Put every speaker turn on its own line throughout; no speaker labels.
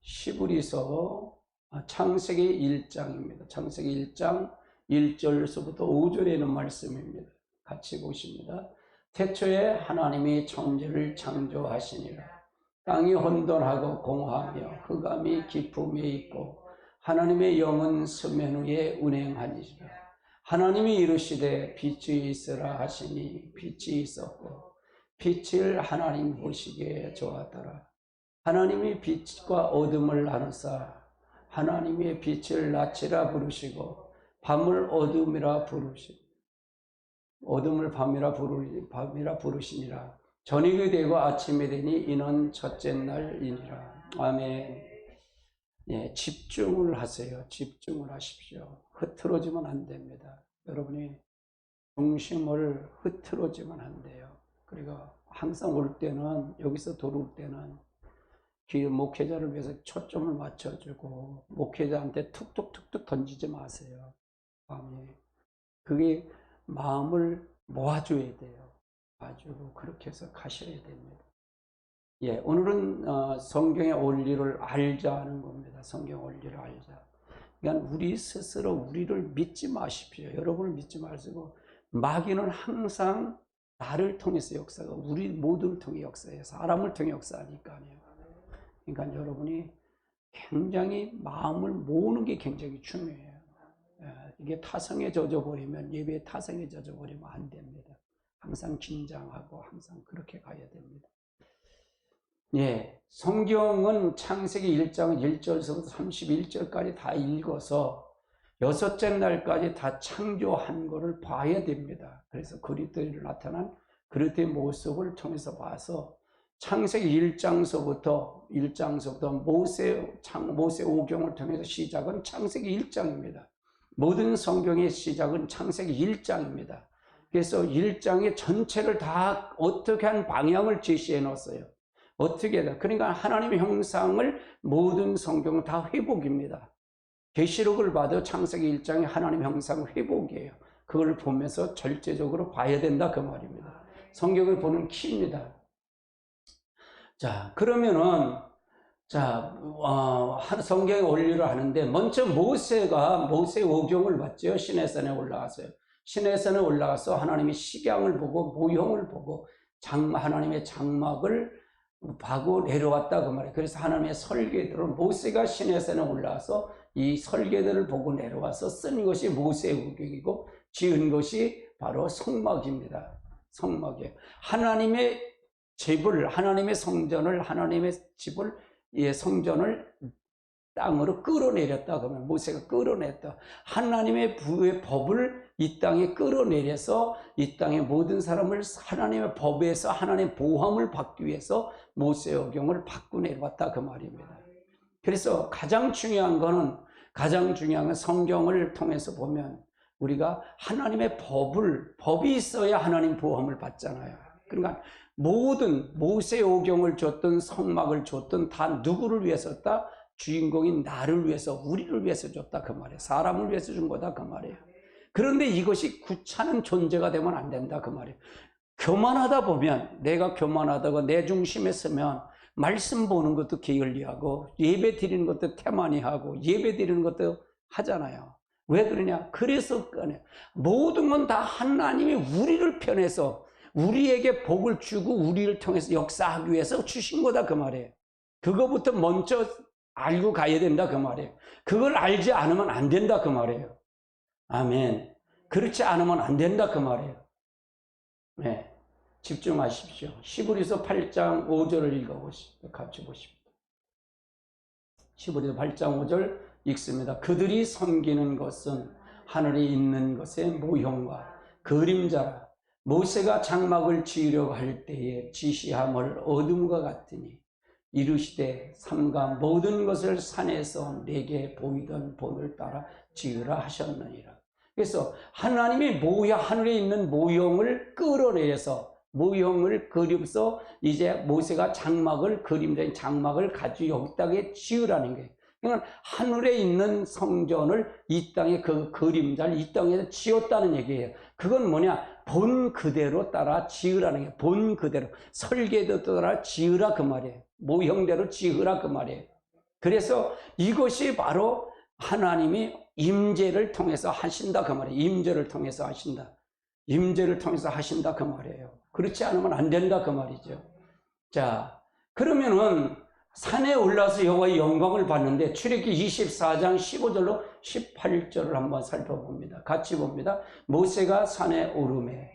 시브리서 창세기 1장입니다. 창세기 1장 1절에서부터 5절에 있는 말씀입니다. 같이 보십니다. 태초에 하나님이 천지를 창조하시니라. 땅이 혼돈하고 공허하며 흑암이 깊음에 있고 하나님의 영은 수면 위에 운행하니라. 하나님이 이르시되 빛이 있으라 하시니 빛이 있었고 빛을 하나님 보시기에 좋았더라. 하나님이 빛과 어둠을 나누사 하나님의 빛을 낮이라 부르시고 밤을 어둠이라 부르시고 어둠을 밤이라 부르시니라. 저녁이 되고 아침이 되니 이는 첫째 날이니라. 아멘. 예, 집중을 하세요. 집중을 하십시오. 흐트러지면 안 됩니다. 여러분이 중심을 흐트러지면 안 돼요. 그리고 항상 올 때는, 여기서 돌아올 때는 목회자를 위해서 초점을 맞춰주고 목회자한테 툭툭툭툭 던지지 마세요. 그게 마음을 모아줘야 돼요. 모아주고 그렇게 해서 가셔야 됩니다. 예, 오늘은 성경의 원리를 알자 하는 겁니다. 성경 원리를 알자. 그러니까 우리 스스로 우리를 믿지 마십시오. 여러분을 믿지 마시고 마귀는 항상 나를 통해서 역사가 우리 모두를 통해 역사해요. 사람을 통해 역사하니까요. 그러니까 여러분이 굉장히 마음을 모으는 게 굉장히 중요해요. 이게 타성에 젖어버리면, 예배에 타성에 젖어버리면 안 됩니다. 항상 긴장하고 항상 그렇게 가야 됩니다. 예, 성경은 창세기 1장 1절에서부터 31절까지 다 읽어서 여섯째 날까지 다 창조한 것을 봐야 됩니다. 그래서 그리스도로 나타난 그리스도의 모습을 통해서 봐서 창세기 1장서부터 모세 오경을 통해서 시작은 창세기 1장입니다. 모든 성경의 시작은 창세기 1장입니다. 그래서 1장의 전체를 다 어떻게 한 방향을 제시해 놓았어요. 어떻게 해야 그러니까 하나님의 형상을 모든 성경은 다 회복입니다. 계시록을 봐도 창세기 1장이 하나님의 형상 회복이에요. 그걸 보면서 절제적으로 봐야 된다 그 말입니다. 성경을 보는 키입니다. 자, 그러면은 성경의 원리를 하는데 먼저 모세 오경을 봤죠. 시내산에 올라가서요. 시내산에 올라가서 하나님의 식양을 보고 모형을 보고 하나님의 장막을 봐고 내려왔다 그 말이에요. 그래서 하나님의 설계들은 모세가 시내산에 올라와서 이 설계들을 보고 내려와서 쓴 것이 모세 오경이고 지은 것이 바로 성막입니다. 성막이에요. 하나님의 집을, 하나님의 성전을, 하나님의 집을, 성전을 땅으로 끌어내렸다 그러면 모세가 끌어냈다. 하나님의 부의 법을 이 땅에 끌어내려서 이 땅의 모든 사람을 하나님의 법에서 하나님의 보함을 받기 위해서 모세오경을 받고 내려왔다 그 말입니다. 그래서 가장 중요한 건 성경을 통해서 보면 우리가 하나님의 법이 있어야 하나님 보함을 받잖아요. 그러니까 모든 모세오경을 줬던 성막을 줬던 다 누구를 위해서였다? 주인공인 나를 위해서, 우리를 위해서 줬다 그 말이에요. 사람을 위해서 준 거다 그 말이에요. 그런데 이것이 구차한 존재가 되면 안 된다 그 말이에요. 교만하다 보면, 내가 교만하다고 내 중심에 서면 말씀 보는 것도 게을리하고 예배 드리는 것도 태만히하고 예배 드리는 것도 하잖아요. 왜 그러냐? 그래서 모든 건 다 하나님이 우리를 편해서 우리에게 복을 주고 우리를 통해서 역사하기 위해서 주신 거다 그 말이에요. 그거부터 먼저 알고 가야 된다 그 말이에요. 그걸 알지 않으면 안 된다 그 말이에요. 아멘. 그렇지 않으면 안 된다 그 말이에요. 네, 집중하십시오. 시브리서 8장 5절을 읽어보십시오. 같이 보십시오. 시브리서 8장 5절 읽습니다. 그들이 섬기는 것은 하늘에 있는 것의 모형과 그림자라. 모세가 장막을 지으려고 할 때에 지시함을 어둠과 같으니 이르시되 삼가 모든 것을 산에서 내게 보이던 본을 따라 지으라 하셨느니라. 그래서 하나님이 하늘에 있는 모형을 끌어내려서 모형을 그려서 이제 모세가 그림자인 장막을 가지고 여기 땅에 지으라는 거예요. 그러니까 하늘에 있는 성전을 이 땅에 그 그림자를 이 땅에서 지었다는 얘기예요. 그건 뭐냐? 본 그대로 따라 지으라는 게 본 그대로 설계도 따라 지으라 그 말이에요. 모형대로 지으라 그 말이에요. 그래서 이것이 바로 하나님이 임재를 통해서 하신다 그 말이에요. 임재를 통해서 하신다. 임재를 통해서 하신다 그 말이에요. 그렇지 않으면 안 된다 그 말이죠. 자, 그러면은 산에 올라서 여호와의 영광을 봤는데 출애굽기 24장 15절로 18절을 한번 살펴봅니다. 같이 봅니다. 모세가 산에 오르매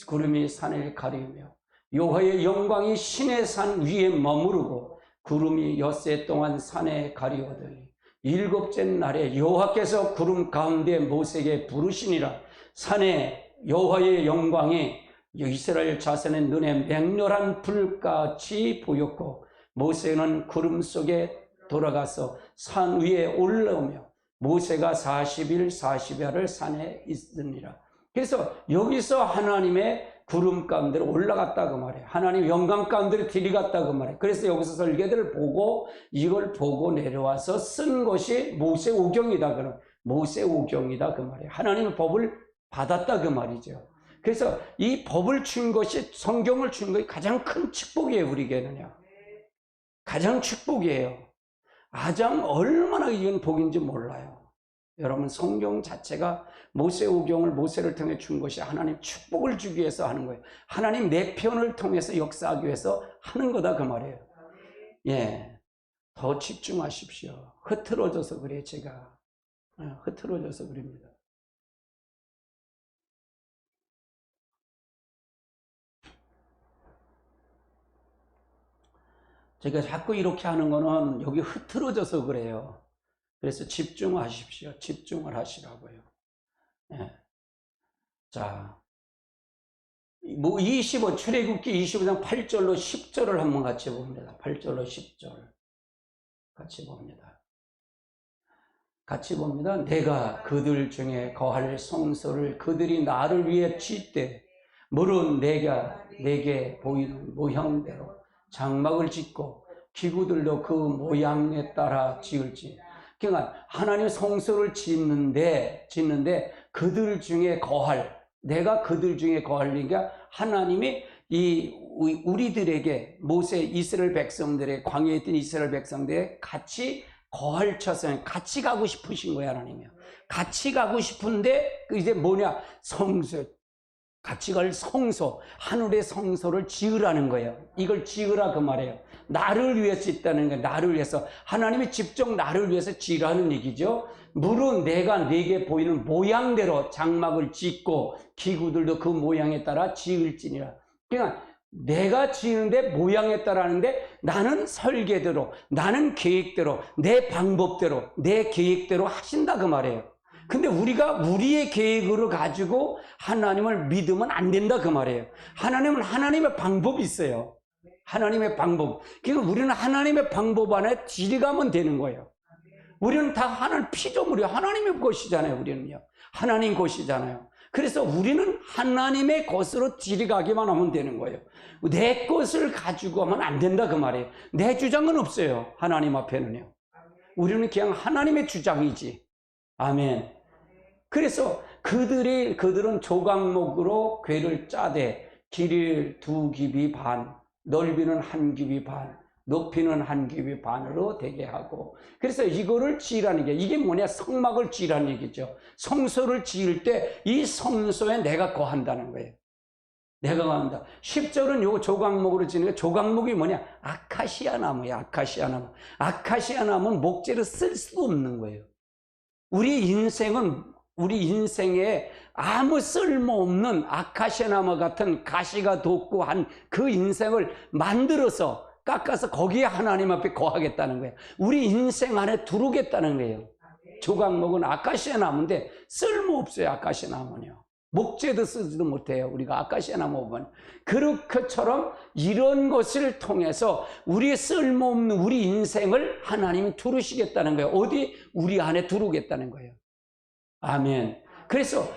구름이 산을 가리우며 여호와의 영광이 시내 산 위에 머무르고 구름이 엿새 동안 산에 가리우더니 일곱째 날에 여호와께서 구름 가운데 모세에게 부르시니라. 산에 여호와의 영광이 이스라엘 자손의 눈에 맹렬한 불같이 보였고 모세는 구름 속에 돌아가서 산 위에 올라오며 모세가 40일 40야를 산에 있으니라. 그래서 여기서 하나님의 구름 가운데로 올라갔다 그 말이에요. 하나님 영광 가운데로 들이갔다 그 말이에요. 그래서 여기서 설계들을 보고 이걸 보고 내려와서 쓴 것이 모세오경이다 그런 모세오경이다 그 말이에요. 하나님의 법을 받았다 그 말이죠. 그래서 이 법을 준 것이 성경을 준 것이 가장 큰 축복이에요. 우리에게는요. 가장 축복이에요. 가장 얼마나 이건 복인지 몰라요. 여러분 성경 자체가 모세오경을 모세를 통해 준 것이 하나님 축복을 주기 위해서 하는 거예요. 하나님 내 편을 통해서 역사하기 위해서 하는 거다 그 말이에요. 예, 더 집중하십시오. 흐트러져서 그래요. 제가 흐트러져서 그럽니다. 제가 자꾸 이렇게 하는 거는 여기 흐트러져서 그래요. 그래서 집중하십시오. 집중을 하시라고요. 예. 자, 출애굽기 25장 8절로 10절을 한번 같이 봅니다. 8절로 10절 같이 봅니다. 같이 봅니다. 내가 그들 중에 거할 성소를 그들이 나를 위해 짓되 물은 내게 보이는 모형대로 장막을 짓고 기구들도 그 모양에 따라 지을지. 그러니까 하나님 성소를 짓는데 그들 중에 내가 그들 중에 거하니까 하나님이 우리들에게 모세 이스라엘 백성들의 광야에 있던 이스라엘 백성들의 같이 거할 처소에 같이 가고 싶으신 거예요. 하나님이요. 같이 가고 싶은데 이제 뭐냐 성소. 같이 갈 성소, 하늘의 성소를 지으라는 거예요. 이걸 지으라 그 말이에요. 나를 위해서 짓다는 거예요. 나를 위해서. 하나님이 직접 나를 위해서 지으라는 얘기죠. 물은 내가 내게 보이는 모양대로 장막을 짓고 기구들도 그 모양에 따라 지을지니라. 그러니까 내가 지으는데 모양에 따라 하는데 나는 설계대로, 나는 계획대로, 내 방법대로, 내 계획대로 하신다 그 말이에요. 근데 우리가 우리의 계획으로 가지고 하나님을 믿으면 안 된다 그 말이에요. 하나님은 하나님의 방법이 있어요. 하나님의 방법. 그러니까 우리는 하나님의 방법 안에 들어가면 되는 거예요. 우리는 다 하나님 피조물이 하나님의 것이잖아요. 우리는요. 하나님 것이잖아요. 그래서 우리는 하나님의 것으로 들어가기만 하면 되는 거예요. 내 것을 가지고 하면 안 된다 그 말이에요. 내 주장은 없어요. 하나님 앞에는요. 우리는 그냥 하나님의 주장이지. 아멘. 그래서 그들은 조각목으로 궤를 짜되 길이를 2규빗 반, 넓이는 1규빗 반, 높이는 1규빗 반으로 되게 하고, 그래서 이거를 지으라는 게 이게 뭐냐 성막을 지으라는 얘기죠. 성소를 지을 때 이 성소에 내가 거한다는 거예요. 내가 거한다. 10절은 요 조각목으로 지는 게 조각목이 뭐냐 아카시아 나무예요. 아카시아 나무. 아카시아 나무는 목재로 쓸 수도 없는 거예요. 우리 인생에 아무 쓸모없는 아카시아 나무 같은 가시가 돋고 한 그 인생을 만들어서 깎아서 거기에 하나님 앞에 거하겠다는 거예요. 우리 인생 안에 두르겠다는 거예요. 조각목은 아카시아 나무인데 쓸모없어요. 아카시아 나무는요. 목재도 쓰지도 못해요. 우리가 아카시아 나무 보면. 그렇게처럼 이런 것을 통해서 우리의 쓸모없는 우리 인생을 하나님이 두르시겠다는 거예요. 어디? 우리 안에 두르겠다는 거예요. 아멘. 그래서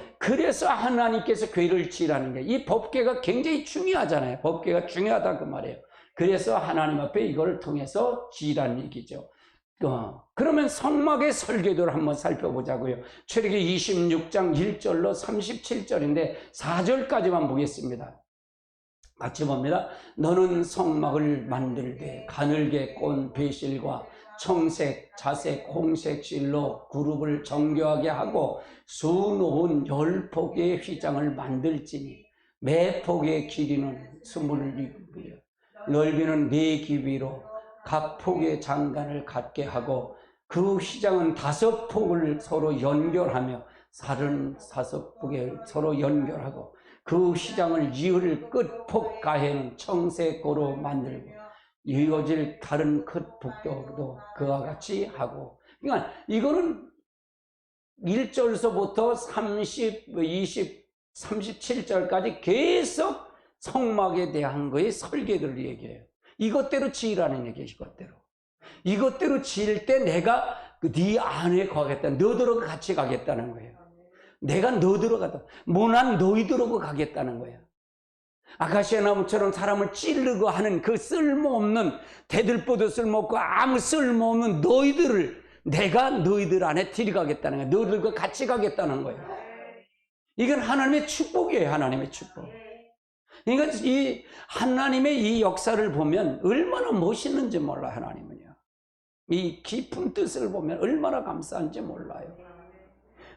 하나님께서 궤를 지으라는 거예요. 이 법궤가 굉장히 중요하잖아요. 법궤가 중요하다 그 말이에요. 그래서 하나님 앞에 이걸 통해서 지으라는 얘기죠. 그러면 성막의 설계도를 한번 살펴보자고요. 출애굽기 26장 1절로 37절인데 4절까지만 보겠습니다. 같이 봅니다. 너는 성막을 만들되 가늘게 꼰 배실과 청색, 자색, 홍색 실로 그룹을 정교하게 하고 수놓은 10폭의 휘장을 만들지니 매 폭의 길이는 20규, 넓이는 4규비로 각 폭의 장관을 갖게 하고 그 휘장은 5폭을 서로 연결하며 다른 5폭에 서로 연결하고 그 휘장을 이을 끝폭 가해는 청색고로 만들고 이어질 다른 끝폭도 그와 같이 하고. 그러니까 이거는 1절서부터 30, 20, 37절까지 계속 성막에 대한 거의 설계들을 얘기해요. 이것대로 지으라는 얘기예요. 이것대로 지을 때 내가 네 안에 가겠다. 너더러 같이 가겠다는 거예요. 내가 너더러 가다. 모난 너희더러 가겠다는 거예요. 아카시아 나무처럼 사람을 찌르고 하는 그 쓸모없는, 대들보도 쓸모없고 아무 쓸모없는 너희들을 내가 너희들 안에 들이가겠다는 거예요. 너희들과 같이 가겠다는 거예요. 이건 하나님의 축복이에요. 하나님의 축복. 그러니까 이 하나님의 이 역사를 보면 얼마나 멋있는지 몰라요. 하나님은요. 이 깊은 뜻을 보면 얼마나 감사한지 몰라요.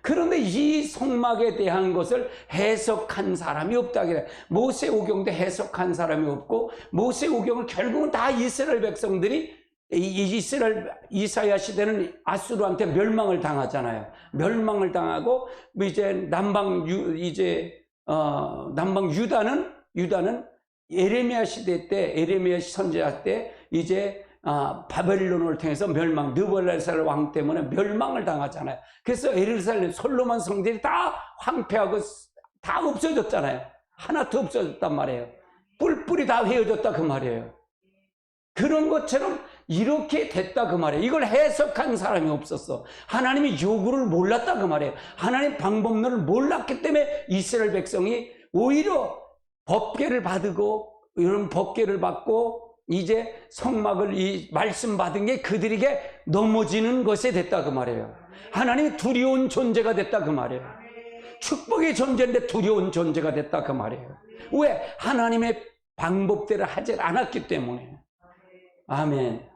그런데 이 성막에 대한 것을 해석한 사람이 없다 그래요. 모세오경도 해석한 사람이 없고, 모세오경을 결국은 다 이스라엘 백성들이, 이사야 시대는 아수르한테 멸망을 당하잖아요. 멸망을 당하고 이제 남방 유다는 에레미야 시대 때, 에레미야 선지자 때 이제 바벨론을 통해서 멸망, 느부갓네살 왕 때문에 멸망을 당하잖아요. 그래서 예루살렘 솔로몬 성전이 다 황폐하고 다 없어졌잖아요. 하나도 없어졌단 말이에요. 뿔뿔이 다 휘어졌다 그 말이에요. 그런 것처럼 이렇게 됐다 그 말이에요. 이걸 해석한 사람이 없었어. 하나님의 요구를 몰랐다 그 말이에요. 하나님 방법론을 몰랐기 때문에 이스라엘 백성이 오히려 법궤를 받고, 이런 법궤를 받고 이제 성막을 이 말씀 받은 게 그들에게 넘어지는 것이 됐다 그 말이에요. 하나님이 두려운 존재가 됐다 그 말이에요. 축복의 존재인데 두려운 존재가 됐다 그 말이에요. 왜? 하나님의 방법대로 하지 않았기 때문에. 아멘.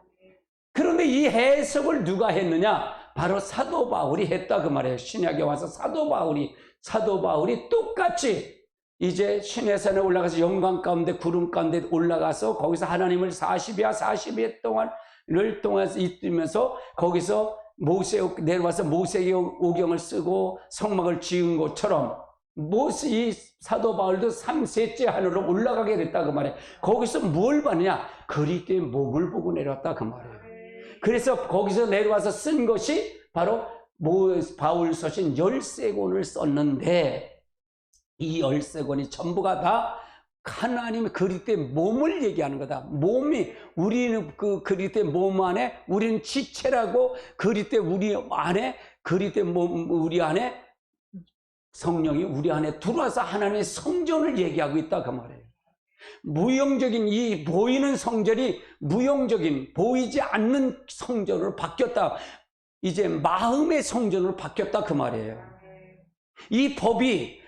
그런데 이 해석을 누가 했느냐? 바로 사도 바울이 했다 그 말이에요. 신약에 와서 사도 바울이 똑같이 이제 시내산에 올라가서 영광 가운데 구름 가운데 올라가서 거기서 하나님을 40일 동안 있으면서 거기서 내려와서 모세오경을 쓰고 성막을 지은 것처럼 이 사도 바울도 3셋째 하늘로 올라가게 됐다 그 말이에요. 거기서 뭘 봤느냐? 그리스도의 몸을 보고 내려왔다 그 말이에요. 그래서 거기서 내려와서 쓴 것이 바로 바울 서신 13권을 썼는데, 이 13권이 전부가 다 하나님의 그리스도의 몸을 얘기하는 거다. 몸이, 우리는 그 그리스도의 몸 안에, 우리는 지체라고, 그리스도의 그리스도의 몸, 우리 안에 성령이 우리 안에 들어와서 하나님의 성전을 얘기하고 있다 그 말이에요. 무용적인 이 보이는 성전이 무용적인, 보이지 않는 성전으로 바뀌었다. 이제 마음의 성전으로 바뀌었다 그 말이에요. 이 법이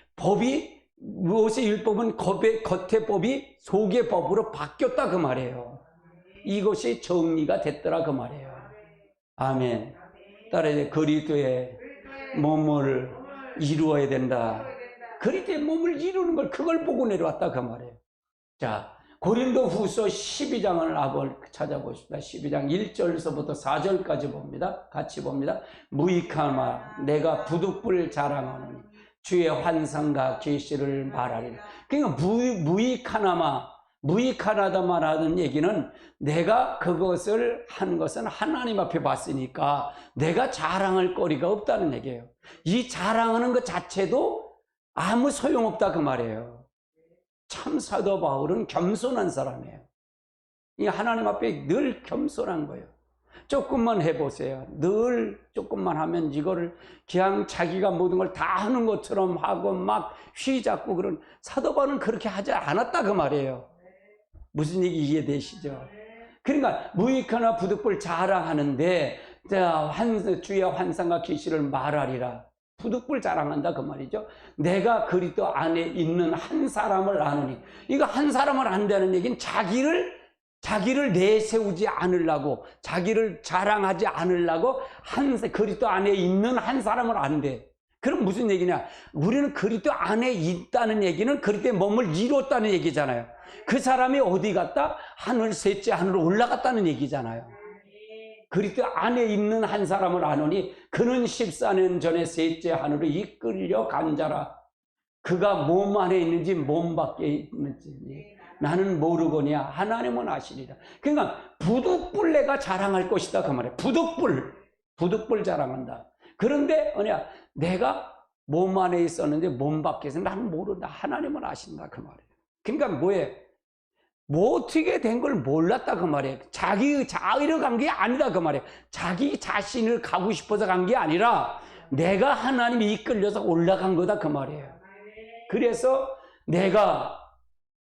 모세율법은 겉의 법이 속의 법으로 바뀌었다 그 말이에요. 이것이 정리가 됐더라 그 말이에요. 아멘. 따라서 그리스도의 몸을 이루어야 된다. 그리스도의 몸을 이루는 걸, 그걸 보고 내려왔다 그 말이에요. 자, 고린도 후서 12장을 한번 찾아보십시다. 12장 1절서부터 4절까지 봅니다. 같이 봅니다. 무익하마 내가 부득불 자랑하노니 주의 환상과 계시를 말하리라. 그러니까 무익하나다 말하는 얘기는 내가 그것을 한 것은 하나님 앞에 봤으니까 내가 자랑할 거리가 없다는 얘기예요. 이 자랑하는 것 자체도 아무 소용없다 그 말이에요. 참 사도 바울은 겸손한 사람이에요. 이 하나님 앞에 늘 겸손한 거예요. 조금만 해보세요. 늘 조금만 하면 이거를 그냥 자기가 모든 걸 다 하는 것처럼 하고 막 휘잡고, 그런 사도 바울은 그렇게 하지 않았다 그 말이에요. 무슨 얘기 이해되시죠? 그러니까 무익하나 부득불 자랑하는데 주의 환상과 계시를 말하리라. 부득불 자랑한다 그 말이죠. 내가 그리스도 안에 있는 한 사람을 아느니. 이거 한 사람을 안다는 얘기는 자기를 자기를 내세우지 않으려고, 자기를 자랑하지 않으려고 그리스도 안에 있는 한 사람을 안 돼. 그럼 무슨 얘기냐? 우리는 그리스도 안에 있다는 얘기는 그리스도의 몸을 이뤘다는 얘기잖아요. 그 사람이 어디 갔다? 셋째 하늘로 올라갔다는 얘기잖아요. 그리스도 안에 있는 한 사람을 아노니 그는 14년 전에 셋째 하늘로 이끌려 간 자라. 그가 몸 안에 있는지 몸 밖에 있는지 나는 모르거니와 하나님은 아시리라. 그러니까 부득불 내가 자랑할 것이다 그 말이에요. 부득불 자랑한다. 그런데 내가 몸 안에 있었는데 몸 밖에서 나는 모른다. 하나님은 아신다 그 말이에요. 그러니까 뭐예요? 뭐 어떻게 된 걸 몰랐다 그 말이에요. 자기 자의로 간 게 아니다 그 말이에요. 자기 자신을 가고 싶어서 간 게 아니라 내가 하나님이 이끌려서 올라간 거다 그 말이에요. 그래서 내가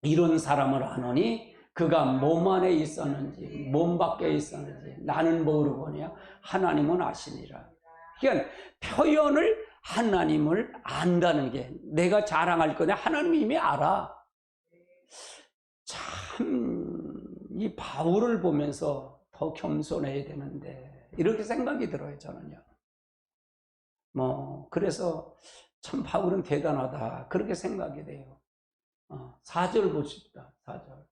이런 사람을 아노니 그가 몸 안에 있었는지 몸 밖에 있었는지 나는 모르거니와 하나님은 아시니라. 그러니까 표현을 하나님을 안다는 게, 내가 자랑할 거냐 하나님이 이미 알아. 참 이 바울을 보면서 더 겸손해야 되는데 이렇게 생각이 들어요 저는요. 그래서 참 바울은 대단하다 그렇게 생각이 돼요. 4절 보십시다. 4절.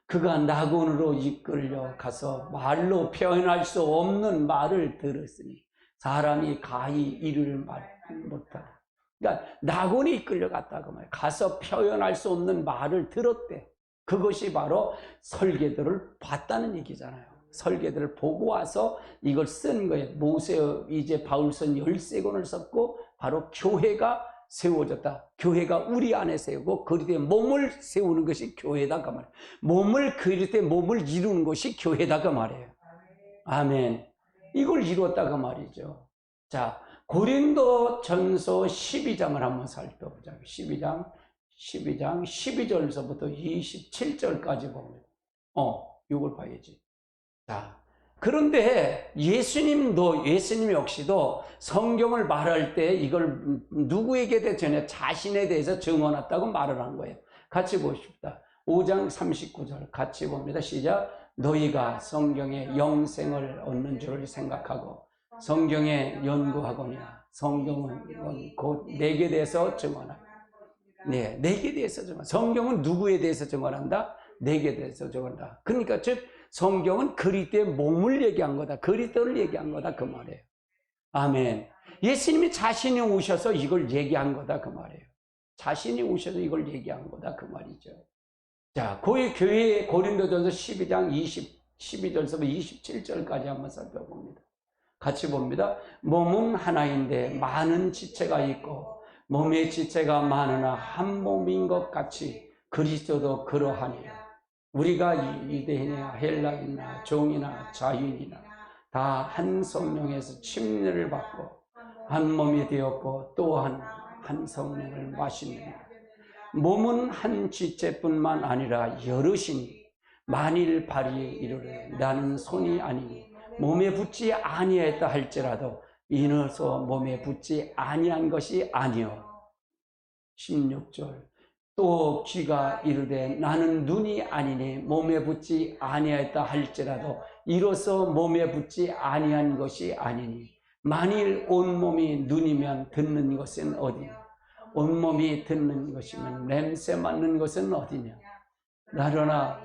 그가 낙원으로 이끌려 가서 말로 표현할 수 없는 말을 들었으니 사람이 가히 이를 말 못하다. 그러니까 낙원에 이끌려 갔다고 말이에요. 가서 표현할 수 없는 말을 들었대. 그것이 바로 설계도를 봤다는 얘기잖아요. 설계도를 보고 와서 이걸 쓴 거예요. 이제 바울선 13권을 썼고 바로 교회가 세워졌다. 교회가 우리 안에 세우고 그리스도의 몸을 세우는 것이 교회다 그 말이에요. 그리스도의 몸을 이루는 것이 교회다 그 말이에요. 아멘. 이걸 이루었다 그 말이죠. 자, 고린도전서 12장을 한번 살펴보자. 12장 12절서부터 27절까지 봅니다. 이걸 봐야지. 자, 그런데 예수님 역시도 성경을 말할 때 이걸 누구에게 대해서 자신에 대해서 증언했다고 말을 한 거예요. 같이 보십시다. 5장 39절 같이 봅니다. 시작. 너희가 성경에 영생을 얻는 줄을 생각하고 성경에 연구하거냐. 성경은 곧 내게 대해서 증언한다. 네, 내게 대해서 증언한다. 성경은 누구에 대해서 증언한다? 내게 대해서 증언한다. 그러니까 즉 성경은 그리스도의 몸을 얘기한 거다. 그리스도를 얘기한 거다 그 말이에요. 아멘. 예수님이 자신이 오셔서 이걸 얘기한 거다 그 말이에요. 자신이 오셔서 이걸 얘기한 거다 그 말이죠. 자, 교회 고린도전서 12장 12절부터 27절까지 한번 살펴봅니다. 같이 봅니다. 몸은 하나인데 많은 지체가 있고 몸의 지체가 많으나 한 몸인 것 같이 그리스도도 그러하니라. 우리가 유대인이나 헬라인이나 종이나 자유인이나 다 한 성령에서 침례를 받고 한 몸이 되었고 또한 한 성령을 마시느니라. 몸은 한 지체뿐만 아니라 여럿이니 만일 발이 이르되 나는 손이 아니니 몸에 붙지 아니하였다 할지라도 이너서 몸에 붙지 아니한 것이 아니요. 16절. 또 귀가 이르되 나는 눈이 아니니 몸에 붙지 아니하였다 할지라도 이로써 몸에 붙지 아니한 것이 아니니 만일 온몸이 눈이면 듣는 것은 어디냐. 온몸이 듣는 것이면 냄새 맡는 것은 어디냐. 나러나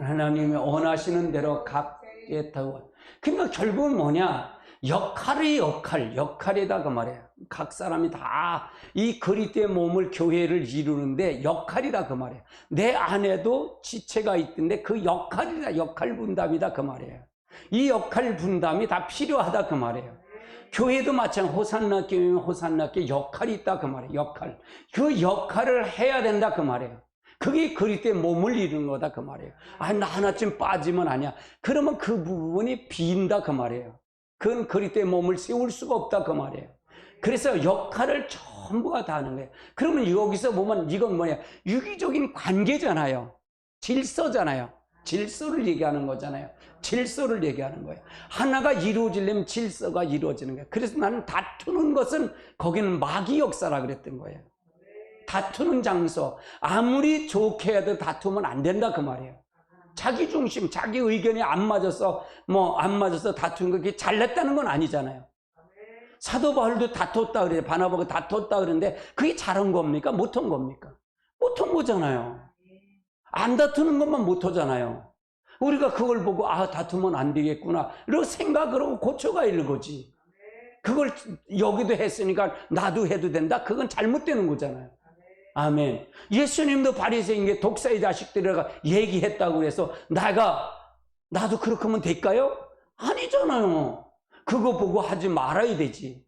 하나님이 원하시는 대로 각에 타고. 그러니까 결국은 뭐냐. 역할이다 그 말이에요. 각 사람이 다 이 그리스도의 몸을 교회를 이루는데 역할이다 그 말이에요. 내 안에도 지체가 있던데 그 역할이다. 역할 분담이다 그 말이에요. 이 역할 분담이 다 필요하다 그 말이에요. 교회도 마찬가지. 호산나 교회면 호산나 교회 역할이 있다 그 말이에요. 역할. 그 역할을 해야 된다 그 말이에요. 그게 그리스도의 몸을 이루는 거다 그 말이에요. 나 하나쯤 빠지면 아니야. 그러면 그 부분이 빈다 그 말이에요. 그건 그리스도의 몸을 세울 수가 없다 그 말이에요. 그래서 역할을 전부가 다 하는 거예요. 그러면 여기서 보면 이건 뭐냐? 유기적인 관계잖아요. 질서잖아요. 질서를 얘기하는 거잖아요. 질서를 얘기하는 거예요. 하나가 이루어지려면 질서가 이루어지는 거예요. 그래서 나는 다투는 것은 거기는 마귀 역사라 그랬던 거예요. 다투는 장소. 아무리 좋게 해도 다투면 안 된다 그 말이에요. 자기 중심, 자기 의견이 안 맞아서 안 맞아서 다투는 거 그게 잘났다는 건 아니잖아요. 사도 바울도 다퉜다 그래요. 바나바가 다퉜다 그러는데 그게 잘한 겁니까? 못한 겁니까? 못한 거잖아요. 안 다투는 것만 못하잖아요. 우리가 그걸 보고 다투면 안 되겠구나 이렇게 생각을 하고 고쳐가야 거지. 그걸 여기도 했으니까 나도 해도 된다? 그건 잘못되는 거잖아요. 아멘. 예수님도 바리새인에게 독사의 자식들이라고 얘기했다고 해서 나도 그렇게 하면 될까요? 아니잖아요. 그거 보고 하지 말아야 되지.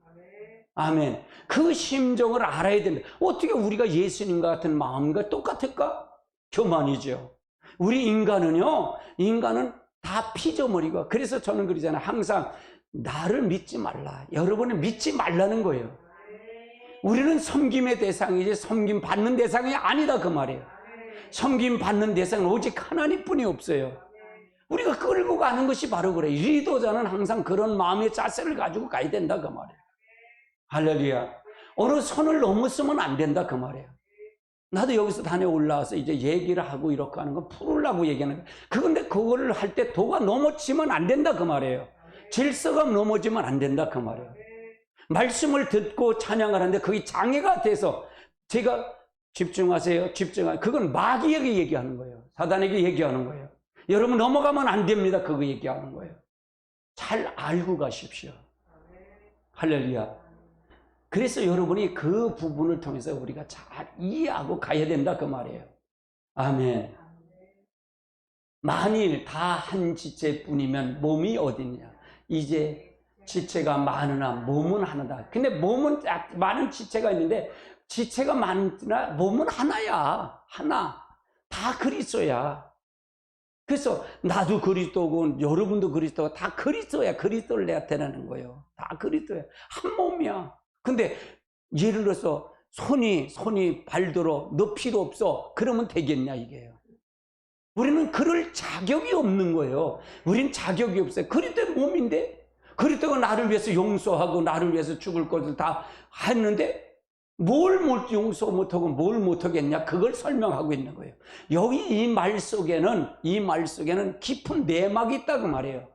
아멘. 그 심정을 알아야 된다. 어떻게 우리가 예수님과 같은 마음과 똑같을까? 교만이죠. 우리 인간은 다 피조물이고, 그래서 저는 그러잖아요. 항상 나를 믿지 말라. 여러분은 믿지 말라는 거예요. 우리는 섬김의 대상이지 섬김 받는 대상이 아니다 그 말이에요. 섬김 받는 대상은 오직 하나님뿐이 없어요. 우리가 끌고 가는 것이 바로 그래요. 리더자는 항상 그런 마음의 자세를 가지고 가야 된다 그 말이에요. 할렐루야. 어느 선을 넘었으면 안 된다 그 말이에요. 나도 여기서 단에 올라와서 이제 얘기를 하고 이렇게 하는 건 풀으려고 얘기하는 거예요. 그런데 그거를 할 때 도가 넘어지면 안 된다 그 말이에요. 질서가 넘어지면 안 된다 그 말이에요. 말씀을 듣고 찬양을 하는데 그게 장애가 돼서 제가 집중하세요. 그건 마귀에게 얘기하는 거예요. 사단에게 얘기하는 거예요. 여러분 넘어가면 안 됩니다. 그거 얘기하는 거예요. 잘 알고 가십시오. 할렐루야. 그래서 여러분이 그 부분을 통해서 우리가 잘 이해하고 가야 된다 그 말이에요. 아멘. 만일 다 한 지체뿐이면 몸이 어딨냐. 이제 지체가 많으나 몸은 하나다. 근데 몸은 많은 지체가 있는데 지체가 많으나 몸은 하나야. 하나. 다 그리스도야. 그래서 나도 그리스도고 여러분도 그리스도가 다 그리스도야. 그리스도를 나타내는 거예요. 다 그리스도야. 한 몸이야. 근데 예를 들어서 손이 발들어 너 필요 없어. 그러면 되겠냐 이게요. 우리는 그럴 자격이 없는 거예요. 우린 자격이 없어요. 그리스도의 몸인데 그리스도가 나를 위해서 용서하고 나를 위해서 죽을 것을 다 했는데 뭘 용서 못하고 뭘 못하겠냐 그걸 설명하고 있는 거예요. 여기 이 말 속에는 깊은 내막이 있다 그 말이에요.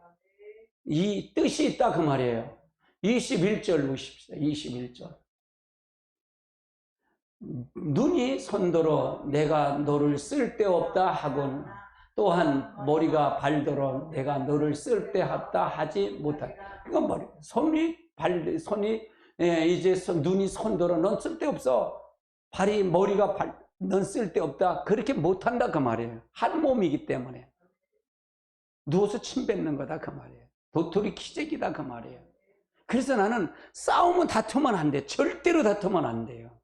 이 뜻이 있다 그 말이에요. 21절 보십시오. 21절. 눈이 손들어 내가 너를 쓸데없다 하건 또한 머리가 발들어 내가 너를 쓸데없다 하지 못하게. 이건 머리, 이제 눈이 손들어 넌 쓸데없어. 머리가 넌 쓸데없다. 그렇게 못한다 그 말이에요. 한 몸이기 때문에. 누워서 침 뱉는 거다 그 말이에요. 도토리 키재기다 그 말이에요. 그래서 나는 싸우면 다투면 안 돼. 절대로 다투면 안 돼요.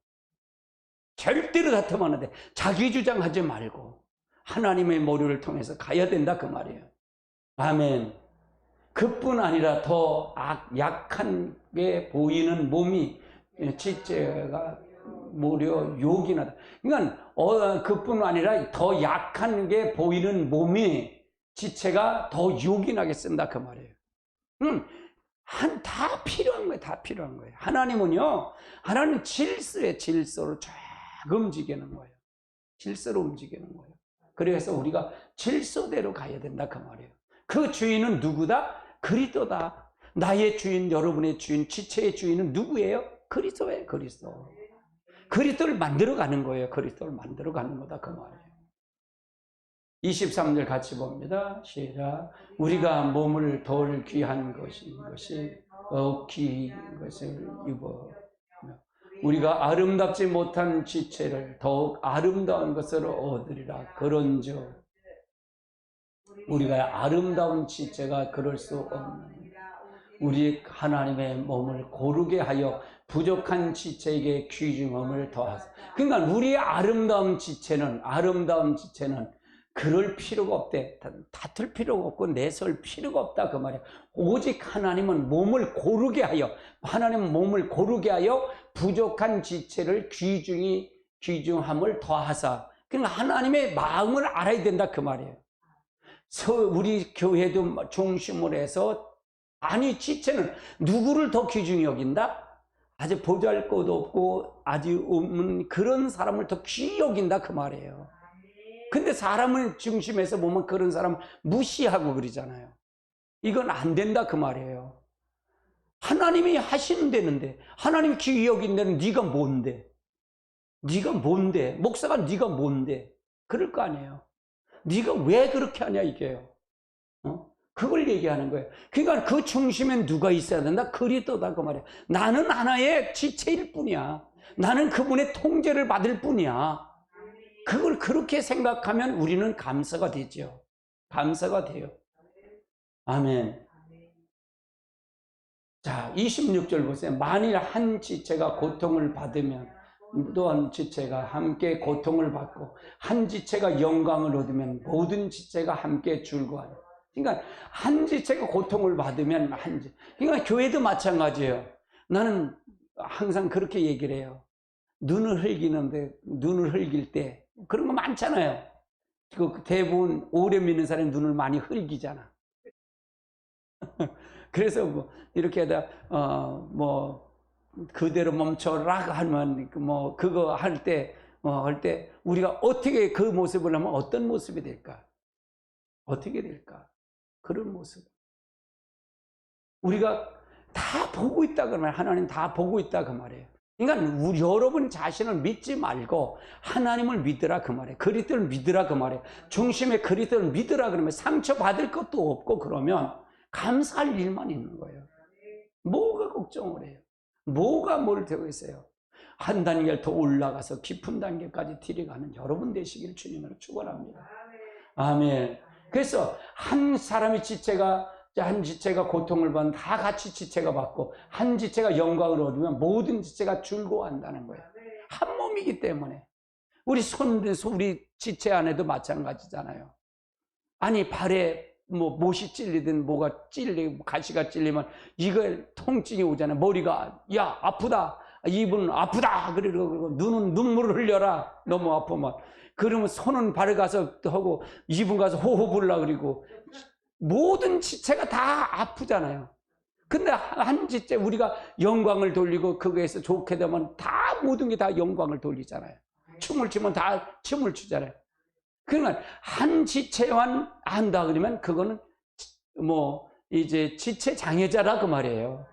절대로 다투면 안 돼. 자기 주장하지 말고 하나님의 머리를 통해서 가야 된다 그 말이에요. 아멘. 그뿐 아니라 더 약한 게 보이는 몸이 지체가 무려 요긴하다. 그러니까 그뿐 아니라 더 약한 게 보이는 몸이 지체가 더 요긴하게 쓴다 그 말이에요. 다 필요한 거예요. 다 필요한 거예요. 하나님은 질서로 쫙 움직이는 거예요. 질서로 움직이는 거예요. 그래서 우리가 질서대로 가야 된다 그 말이에요. 그 주인은 누구다? 그리스도다. 나의 주인, 여러분의 주인, 지체의 주인은 누구예요? 그리스도예요. 그리스도를 만들어가는 거예요. 그리스도를 만들어가는 거다 그 말이에요. 23절 같이 봅니다. 시작. 우리가 몸을 덜 귀한 것이 귀한 것을 입어 우리가 아름답지 못한 지체를 더욱 아름다운 것으로 얻으리라. 그런즉 우리가 아름다운 지체가 그럴 수 없는 우리 하나님의 몸을 고르게 하여 부족한 지체에게 귀중함을 더하사. 그러니까 우리의 아름다운 지체는 그럴 필요가 없대. 다툴 필요가 없고 내설 필요가 없다 그 말이야. 오직 하나님은 몸을 고르게 하여 부족한 지체를 귀중함을 더하사. 그러니까 하나님의 마음을 알아야 된다 그 말이에요. 우리 교회도 중심으로 해서 지체는 누구를 더 귀중히 여긴다? 아주 보잘것도 없고 아주 없는 그런 사람을 더 귀히 여긴다 그 말이에요. 근데 사람을 중심에서 보면 그런 사람 무시하고 그러잖아요. 이건 안 된다 그 말이에요. 하나님이 하시면 되는데, 하나님이 귀히 여긴다는 네가 뭔데? 네가 뭔데? 목사가 네가 뭔데? 그럴 거 아니에요. 네가 왜 그렇게 하냐 이게요. 그걸 얘기하는 거예요. 그러니까 그 중심엔 누가 있어야 된다? 그리스도다 그 말이에요. 나는 하나의 지체일 뿐이야. 나는 그분의 통제를 받을 뿐이야. 그걸 그렇게 생각하면 우리는 감사가 되죠. 감사가 돼요. 아멘. 자, 26절 보세요. 만일 한 지체가 고통을 받으면 또 한 지체가 함께 고통을 받고 한 지체가 영광을 얻으면 모든 지체가 함께 즐거워하는. 그러니까 한 지체가 고통을 받으면 그러니까 교회도 마찬가지예요. 나는 항상 그렇게 얘기를 해요. 눈을 흘길 때 그런 거 많잖아요. 그 대부분 오래 믿는 사람이 눈을 많이 흘기잖아. 그래서 뭐 이렇게 하다 그대로 멈춰라 하면 그거 할 때 우리가 어떻게 그 모습을 하면 어떤 모습이 될까? 어떻게 될까? 그런 모습. 우리가 다 보고 있다 그러면 하나님 다 보고 있다 그 말이에요. 그러니까 여러분 자신을 믿지 말고 하나님을 믿으라 그 말이에요. 그리스도를 믿으라 그 말이에요. 중심에 그리스도를 믿으라 그러면 상처받을 것도 없고 그러면 감사할 일만 있는 거예요. 뭐가 걱정을 해요? 뭐가 뭘 되고 있어요? 한 단계를 더 올라가서 깊은 단계까지 들어가는 여러분 되시기를 주님으로 축원합니다. 아멘. 그래서 한 지체가 고통을 받으면 다 같이 지체가 받고 한 지체가 영광을 얻으면 모든 지체가 즐거워한다는 거예요. 한 몸이기 때문에. 우리 우리 지체 안에도 마찬가지잖아요. 아니 발에 못이 찔리든 뭐가 찔리고 가시가 찔리면 이걸 통증이 오잖아요. 머리가 야 아프다, 입은 아프다 그러고 눈은 눈물을 흘려라 너무 아프면. 그러면 손은 발에 가서 하고 입은 가서 호흡 불라 그리고 모든 지체가 다 아프잖아요. 근데 한 지체 우리가 영광을 돌리고 거기에서 좋게 되면 다 모든 게 다 영광을 돌리잖아요. 춤을 추면 다 춤을 추잖아요. 그러니까 한 지체만 한다 그러면 그거는 이제 지체 장애자라 그 말이에요.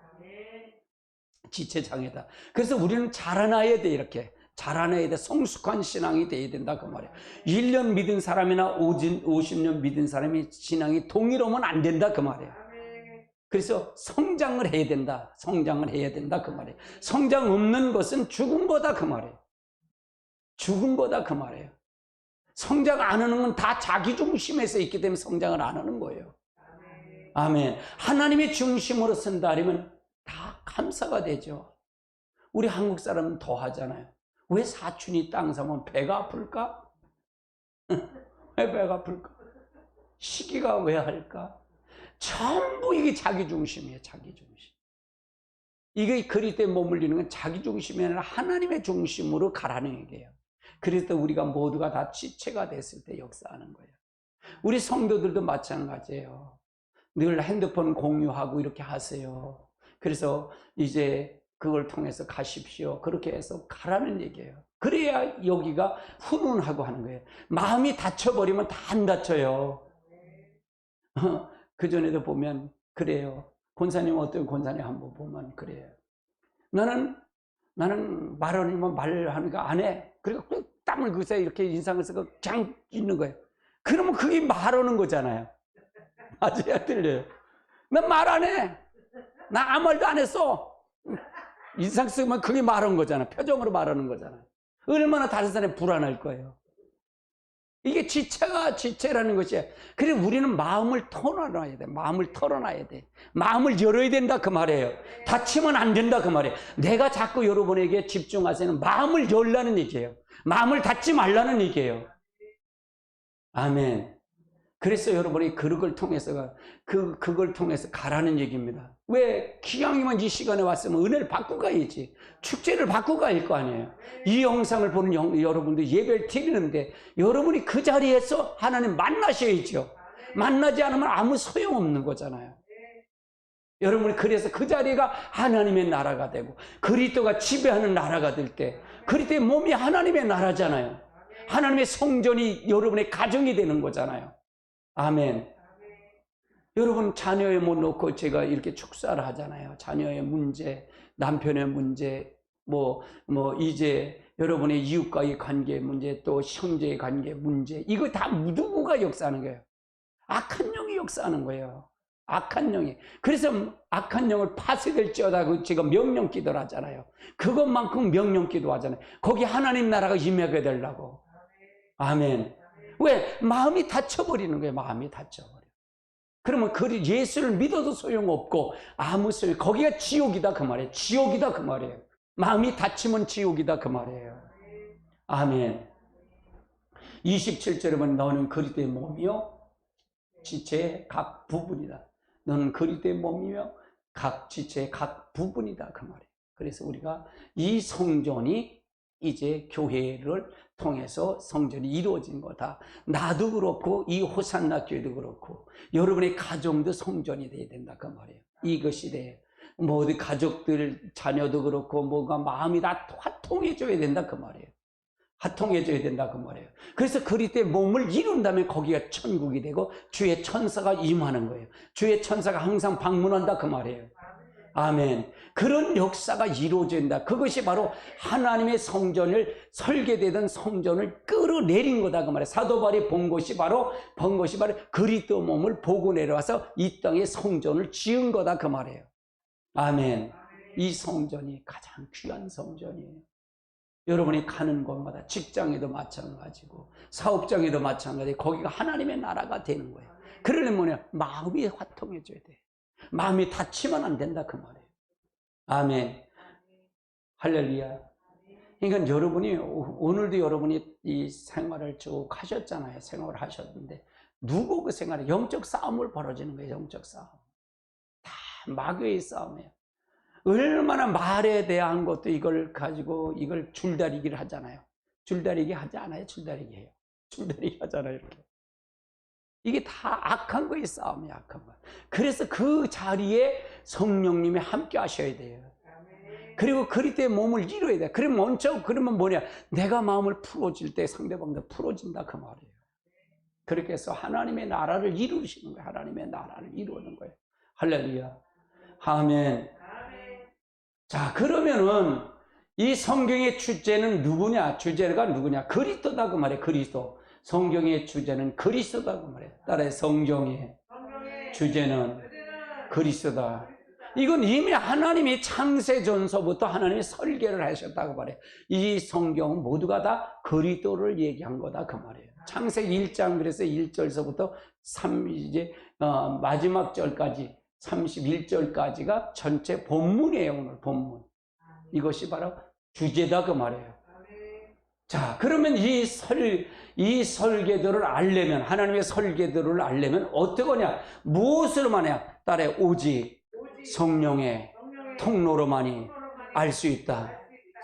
지체 장애다. 그래서 우리는 자라나야 돼. 이렇게 자라나야 돼. 성숙한 신앙이 돼야 된다 그 말이에요. 1년 믿은 사람이나 50년 믿은 사람이 신앙이 동일하면 안 된다 그 말이에요. 그래서 성장을 해야 된다. 성장을 해야 된다 그 말이에요. 성장 없는 것은 죽은 거다 그 말이에요. 죽은 거다 그 말이에요. 성장 안 하는 건 다 자기 중심에서 있기 때문에 성장을 안 하는 거예요. 아멘. 하나님의 중심으로 쓴다 하면 다 감사가 되죠. 우리 한국 사람은 더 하잖아요. 왜 사촌이 땅 사면 배가 아플까? 왜 배가 아플까? 시기가 왜 할까? 전부 이게 자기 중심이에요. 자기 중심. 이게 그리스도에 머물리는 건 자기 중심이 아니라 하나님의 중심으로 가라는 얘기예요. 그래서 우리가 모두가 다 지체가 됐을 때 역사하는 거예요. 우리 성도들도 마찬가지예요. 늘 핸드폰 공유하고 이렇게 하세요. 그래서 이제 그걸 통해서 가십시오. 그렇게 해서 가라는 얘기예요. 그래야 여기가 훈훈하고 하는 거예요. 마음이 닫혀버리면 다 안 닫혀요. 그전에도 보면 그래요. 권사님 어떤 권사님 한번 보면 그래요. 나는 말하면 말하니까 안 해. 그리고 꼭 땀을 그새 이렇게 인상을 쓰고 그냥 있는 거예요. 그러면 그게 말하는 거잖아요. 맞아요, 틀려요. 난 말 안 해. 나 아무 말도 안 했어. 인상 쓰면 그게 말하는 거잖아. 표정으로 말하는 거잖아. 얼마나 다른 사람이 불안할 거예요. 이게 지체라는 것이에요. 그래서 우리는 마음을 털어놔야 돼. 마음을 털어놔야 돼. 마음을 열어야 된다 그 말이에요. 닫히면 안 된다 그 말이에요. 내가 자꾸 여러분에게 집중하세요. 마음을 열라는 얘기예요. 마음을 닫지 말라는 얘기예요. 아멘. 그래서 여러분이 그걸 통해서 그걸 통해서 가라는 얘기입니다. 왜 기왕이면 이 시간에 왔으면 은혜를 받고 가야지. 축제를 받고 갈 거 아니에요. 이 영상을 보는 여러분들 예배를 드리는데 여러분이 그 자리에서 하나님 만나셔야죠. 만나지 않으면 아무 소용없는 거잖아요. 여러분이 그래서 그 자리가 하나님의 나라가 되고 그리스도가 지배하는 나라가 될 때 그리스도의 몸이 하나님의 나라잖아요. 하나님의 성전이 여러분의 가정이 되는 거잖아요. 아멘. 여러분 자녀에 못 놓고 제가 이렇게 축사를 하잖아요. 자녀의 문제, 남편의 문제, 이제 여러분의 이웃과의 관계 문제, 또 형제의 관계 문제, 이거 다 누구가 역사하는 거예요? 악한 영이 역사하는 거예요. 악한 영이. 그래서 악한 영을 파쇄될지어다 제가 명령 기도를 하잖아요. 그것만큼 명령 기도 하잖아요. 거기 하나님 나라가 임하게 되려고. 아멘. 왜? 마음이 닫혀버리는 거예요. 마음이 닫혀버려. 그러면 예수를 믿어도 소용없고 아무 소용, 거기가 지옥이다 그 말이에요. 지옥이다 그 말이에요. 마음이 닫히면 지옥이다 그 말이에요. 아멘. 27절에 보면 너는 그리스도의 몸이요 지체의 각 부분이다. 너는 그리스도의 몸이며 각 지체의 각 부분이다 그 말이에요. 그래서 우리가 이 성전이 이제 교회를 통해서 성전이 이루어진 거다. 나도 그렇고 이 호산나 교회도 그렇고 여러분의 가정도 성전이 돼야 된다 그 말이에요. 이것이 돼요. 어디 가족들 자녀도 그렇고 뭐가 마음이 다 화통해져야 된다 그 말이에요. 화통해져야 된다 그 말이에요. 그래서 그리스도의 몸을 이룬다면 거기가 천국이 되고 주의 천사가 임하는 거예요. 주의 천사가 항상 방문한다 그 말이에요. 아멘. 그런 역사가 이루어진다. 그것이 바로 하나님의 성전을 설계되던 성전을 끌어내린 거다 그 말이에요. 사도 바울이 본 것이 바로 그리스도 몸을 보고 내려와서 이 땅에 성전을 지은 거다 그 말이에요. 아멘. 이 성전이 가장 귀한 성전이에요. 여러분이 가는 곳마다 직장에도 마찬가지고 사업장에도 마찬가지고 거기가 하나님의 나라가 되는 거예요. 그러려면 마음이 화통해져야 돼. 마음이 닫히면 안 된다 그 말이에요. 아멘. 할렐루야. 그러니까 여러분이 오늘도 여러분이 이 생활을 쭉 하셨잖아요. 생활을 하셨는데 누구 그 생활에 영적 싸움을 벌어지는 거예요. 영적 싸움. 다 마귀의 싸움이에요. 얼마나 말에 대한 것도 이걸 가지고 이걸 줄다리기를 하잖아요. 줄다리기 하지 않아요? 줄다리기 해요. 줄다리기 하잖아요. 이렇게. 이게 다 악한 거의 싸움이에요. 악한 거. 그래서 그 자리에 성령님이 함께 하셔야 돼요. 그리고 그리스도의 몸을 이루어야 돼. 그러면 뭐냐? 내가 마음을 풀어질 때 상대방도 풀어진다 그 말이에요. 그렇게 해서 하나님의 나라를 이루시는 거예요. 하나님의 나라를 이루는 거예요. 할렐루야. 아멘. 자, 그러면은 이 성경의 주제는 누구냐? 주제가 누구냐? 그리스도다 그 말이에요. 그리스도. 성경의 주제는 그리스도다 그 말이에요. 따라서 성경의 주제는 그리스도다. 이건 이미 하나님이 창세전서부터 하나님이 설계를 하셨다고 말해요. 이 성경은 모두가 다 그리스도를 얘기한 거다 그 말이에요. 창세기 1장 그래서 1절서부터 마지막 절까지 31절까지가 전체 본문이에요. 오늘 본문. 이것이 바로 주제다 그 말이에요. 자, 그러면 이 설계도를 알려면, 하나님의 설계도를 알려면 어떠거냐? 무엇으로만 해야? 딸의 오직 성령의 통로로만이 알 수 있다.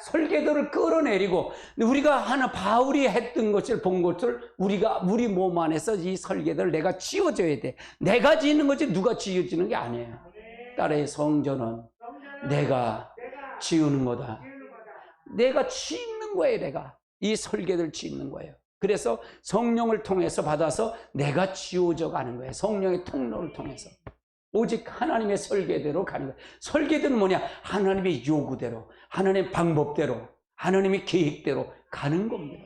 설계도를 끌어내리고 우리가 바울이 했던 것을 본 것을 우리 몸 안에서 이 설계도를 내가 지어줘야 돼. 내가 짓는 거지 누가 지어지는 게 아니에요. 딸의 성전은 내가 지우는 거다. 내가 짓는 거예요. 내가 이 설계도를 짓는 거예요. 그래서 성령을 통해서 받아서 내가 지워져 가는 거예요. 성령의 통로를 통해서. 오직 하나님의 설계대로 가는 거예요. 설계대는 뭐냐? 하나님의 요구대로, 하나님의 방법대로, 하나님의 계획대로 가는 겁니다.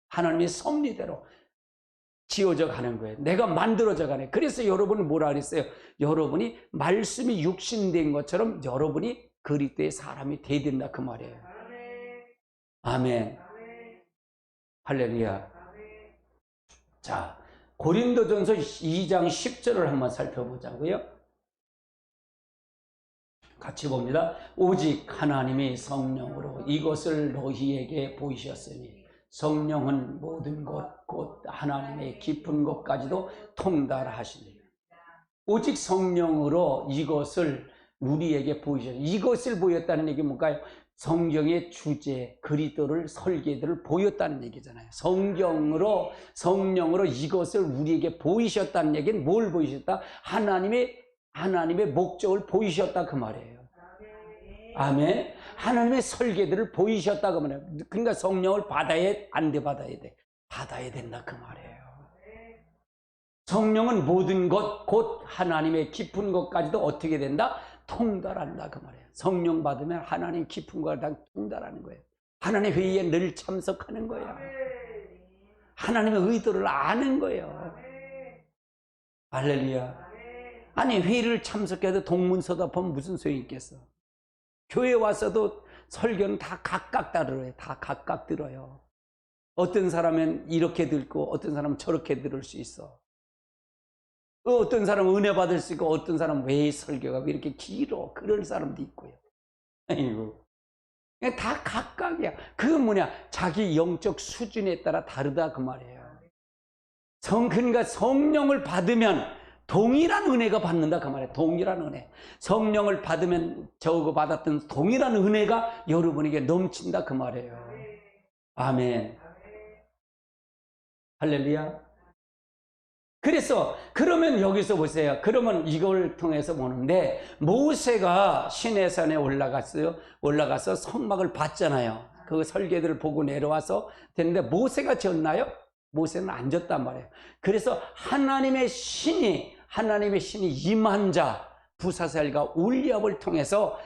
하나님의 섭리대로 지어져 가는 거예요. 내가 만들어져 가는 거예요. 그래서 여러분은 뭐라 그랬어요? 여러분이 말씀이 육신된 것처럼 여러분이 그리스도의 사람이 돼야 된다 그 말이에요. 아멘. 할렐루야. 자, 고린도전서 2장 10절을 한번 살펴보자고요. 같이 봅니다. 오직 하나님이 성령으로 이것을 너희에게 보이셨으니 성령은 모든 것 곧 하나님의 깊은 것까지도 통달하시니 오직 성령으로 이것을 우리에게 보이셨어요. 이것을 보였다는 얘기 뭔가요? 성경의 주제, 그리스도를 설계도를 보였다는 얘기잖아요. 성령으로 이것을 우리에게 보이셨다는 얘기는 뭘 보이셨다? 하나님의 목적을 보이셨다 그 말이에요. 아멘. 하나님의 설계들을 보이셨다 그 말이에요. 그러니까 성령을 받아야 안 돼, 받아야 돼. 받아야 된다 그 말이에요. 성령은 모든 것, 곧 하나님의 깊은 것까지도 어떻게 된다? 통달한다 그 말이에요. 성령 받으면 하나님 깊은 걸 다 통달하는 거예요. 하나님의 회의에 늘 참석하는 거예요. 하나님의 의도를 아는 거예요. 할렐루야. 아니 회의를 참석해도 동문서답하면 무슨 소용이 있겠어. 교회 와서도 설교는 다 각각 다르요. 다 각각 들어요. 어떤 사람은 이렇게 듣고 어떤 사람은 저렇게 들을 수 있어. 어떤 사람은 은혜 받을 수 있고 어떤 사람은 왜 설교가 왜 이렇게 길어. 그런 사람도 있고요. 아이고. 다 각각이야. 그건 뭐냐? 자기 영적 수준에 따라 다르다 그 말이에요. 그러니까 성령을 받으면 동일한 은혜가 받는다 그 말이에요. 동일한 은혜. 성령을 받으면 저거 받았던 동일한 은혜가 여러분에게 넘친다 그 말이에요. 아멘. 할렐루야. 그래서 그러면 여기서 보세요. 그러면 이걸 통해서 보는데 모세가 시내산에 올라가서 성막을 봤잖아요. 그 설계들을 보고 내려와서 됐는데 모세가 졌나요? 모세는 안 졌단 말이에요. 그래서 하나님의 신이 임한 자 부사셀과 올리압을 통해서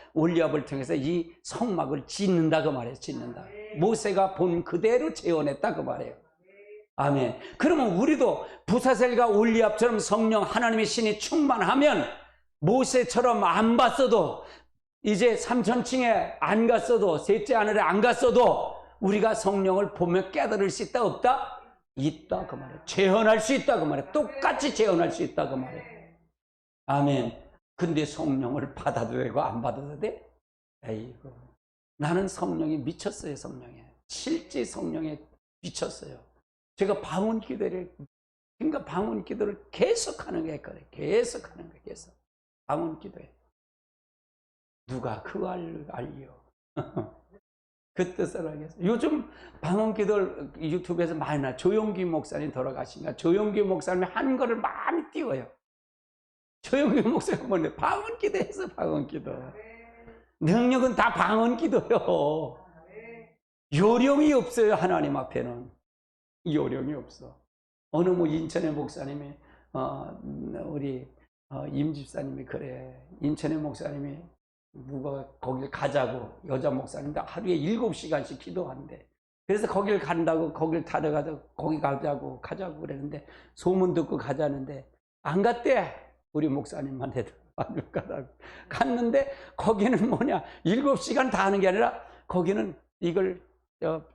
이 성막을 짓는다 그 말이에요. 짓는다. 모세가 본 그대로 재현했다 그 말이에요. 아멘. 그러면 우리도 부사셀과 올리압처럼 성령 하나님의 신이 충만하면 모세처럼 안 봤어도 이제 3천층에 안 갔어도 셋째 하늘에 안 갔어도 우리가 성령을 보며 깨달을 수 있다 없다? 있다 그 말이에요. 재현할 수 있다 그 말이에요. 똑같이 재현할 수 있다 그 말이에요. 아멘. 근데 성령을 받아도 되고 안 받아도 돼? 에이구. 나는 성령에 미쳤어요. 성령에. 실제 성령에 미쳤어요. 제가 방언 기도를 계속 하는 게 있거든요. 계속 하는 거예요. 계속. 방언 기도에. 누가 그 알리요. 그 뜻을 알겠어. 요즘 방언 기도를 유튜브에서 많이 나. 조용기 목사님 돌아가신가. 조용기 목사님이 한 거를 많이 띄워요. 조용기 목사님 뭐냐. 방언 기도해서 방언 기도. 능력은 다 방언 기도요. 요령이 없어요. 하나님 앞에는. 요령이 없어. 어느 인천의 목사님이 우리 임 집사님이 그래. 인천의 목사님이 누가 거길 가자고 여자 목사님인데 하루에 7시간씩 기도한대. 그래서 거길 간다고 거길 타려가서 거기 가자고 그랬는데 소문 듣고 가자는데 안 갔대. 우리 목사님만 해도 안 가다고 갔는데 거기는 뭐냐 7시간 다 하는 게 아니라 거기는 이걸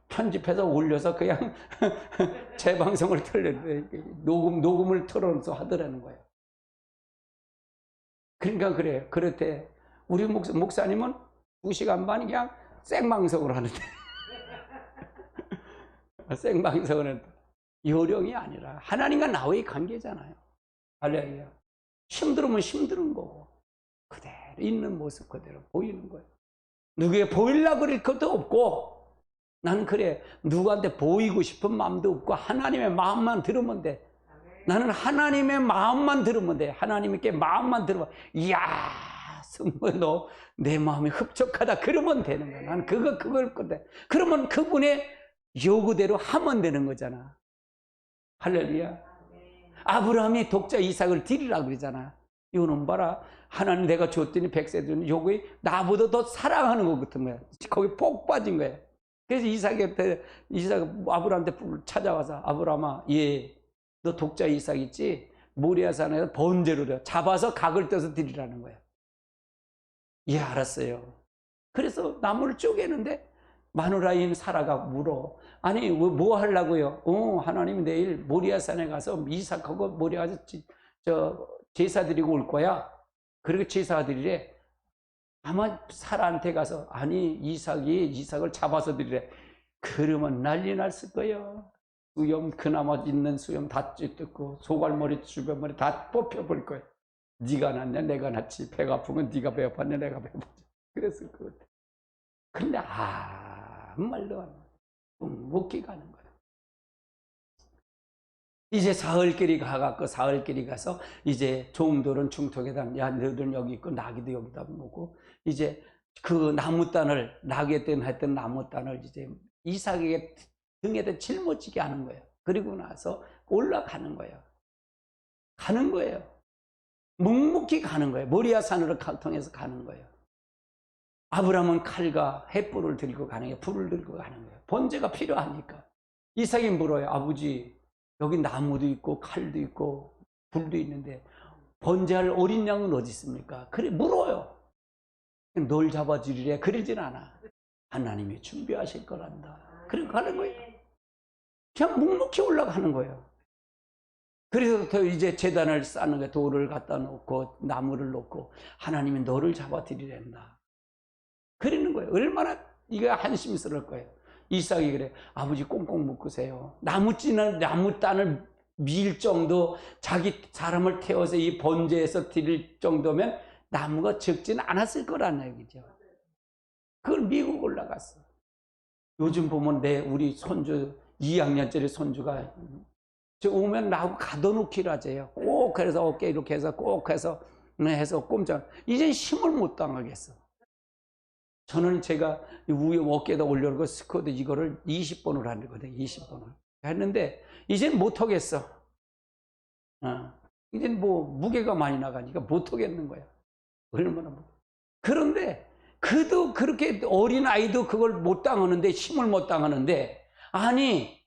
편집해서 올려서 그냥 재방송을 녹음을 틀어서 하더라는 거예요. 그러니까 그래요. 그렇대. 우리 목사님은 2시간 반 그냥 생방송을 하는데 생방송은 요령이 아니라 하나님과 나와의 관계잖아요. 할렐루야. 힘들으면 힘든 거고 그대로 있는 모습 그대로 보이는 거예요. 누구에 보이려고 그럴 것도 없고 나는 그래. 누구한테 보이고 싶은 마음도 없고 하나님의 마음만 들으면 돼. 나는 하나님의 마음만 들으면 돼. 하나님께 마음만 들으면 이야 정말 너 내 마음이 흡족하다 그러면 되는 거야. 나는 그걸 건데 그러면 그분의 요구대로 하면 되는 거잖아. 할렐루야. 아브라함이 독자 이삭을 드리라고 그러잖아. 이거는 봐라. 하나님 내가 줬더니 100세 준 요구에 나보다 더 사랑하는 것 같은 거야. 거기 폭 빠진 거야. 그래서 이삭 아브라함한테 찾아와서 아브라함아, 너 독자 이삭 있지? 모리아산에서 번제로 잡아서 각을 떼서 드리라는 거야. 알았어요. 그래서 나무를 쪼개는데 마누라인 사라가 물어. 아니 뭐 하려고요? 하나님이 내일 모리아산에 가서 이삭하고 모리아에서 제사 드리고 올 거야. 그리고 제사 드리래. 아마 사라한테 가서 아니 이삭을 잡아서 드리래. 그러면 난리 났을 거예요. 수염 그나마 있는 수염 다 찢고 소갈머리 주변머리 다 뽑혀버릴 거예요. 네가 낫냐 내가 낫지. 배가 아프면 네가 배 아팠냐 내가 배 아팠지. 그랬을 것 같아. 근데 아무 말도 안 해. 묵기 가는 거야. 이제 사흘길이 가서 이제 종들은 중통에다 야 너희들은 여기 있고 나귀도 여기다 놓고 이제 그 나무단을 나귀 했던 나무단을 이제 이삭에게 등에다 짊어지게 하는 거예요. 그리고 나서 올라가는 거예요. 가는 거예요. 묵묵히 가는 거예요. 모리아 산으로 통해서 가는 거예요. 아브라함은 칼과 횃불을 들고 가는 거예요. 불을 들고 가는 거예요. 번제가 필요하니까. 이삭이 물어요. 아버지, 여기 나무도 있고 칼도 있고 불도 있는데 번제할 어린 양은 어디 있습니까? 그래 물어요. 널 잡아주리래. 그러진 않아. 하나님이 준비하실 거란다. 그래 가는 거예요. 그냥 묵묵히 올라가는 거예요. 그래서 더 이제 제단을 쌓는 거예요. 돌을 갖다 놓고 나무를 놓고 하나님이 너를 잡아드리란다. 그러는 거예요. 얼마나 이게 한심스러울 거예요. 이삭이 그래. 아버지 꽁꽁 묶으세요. 나무단을 밀 정도, 자기 사람을 태워서 이 번제에서 드릴 정도면 나무가 적지는 않았을 거라는 얘기죠. 그걸 미국 올라갔어. 요즘 보면 우리 손주 2학년짜리 손주가 저 오면 나하고 가둬놓기를 하재요. 꼭 그래서 어깨 이렇게 해서 꼭 해서 꼼짝. 이젠 힘을 못 당하겠어. 저는 제가 위에 어깨에다 올려놓고 스쿼트 이거를 20번을 하는 거거든요. 20번을 했는데 이젠 못 하겠어. 이젠 뭐 무게가 많이 나가니까 못 하겠는 거야. 얼마나 뭐. 그런데 그도 그렇게 어린 아이도 그걸 못 당하는데, 힘을 못 당하는데, 아니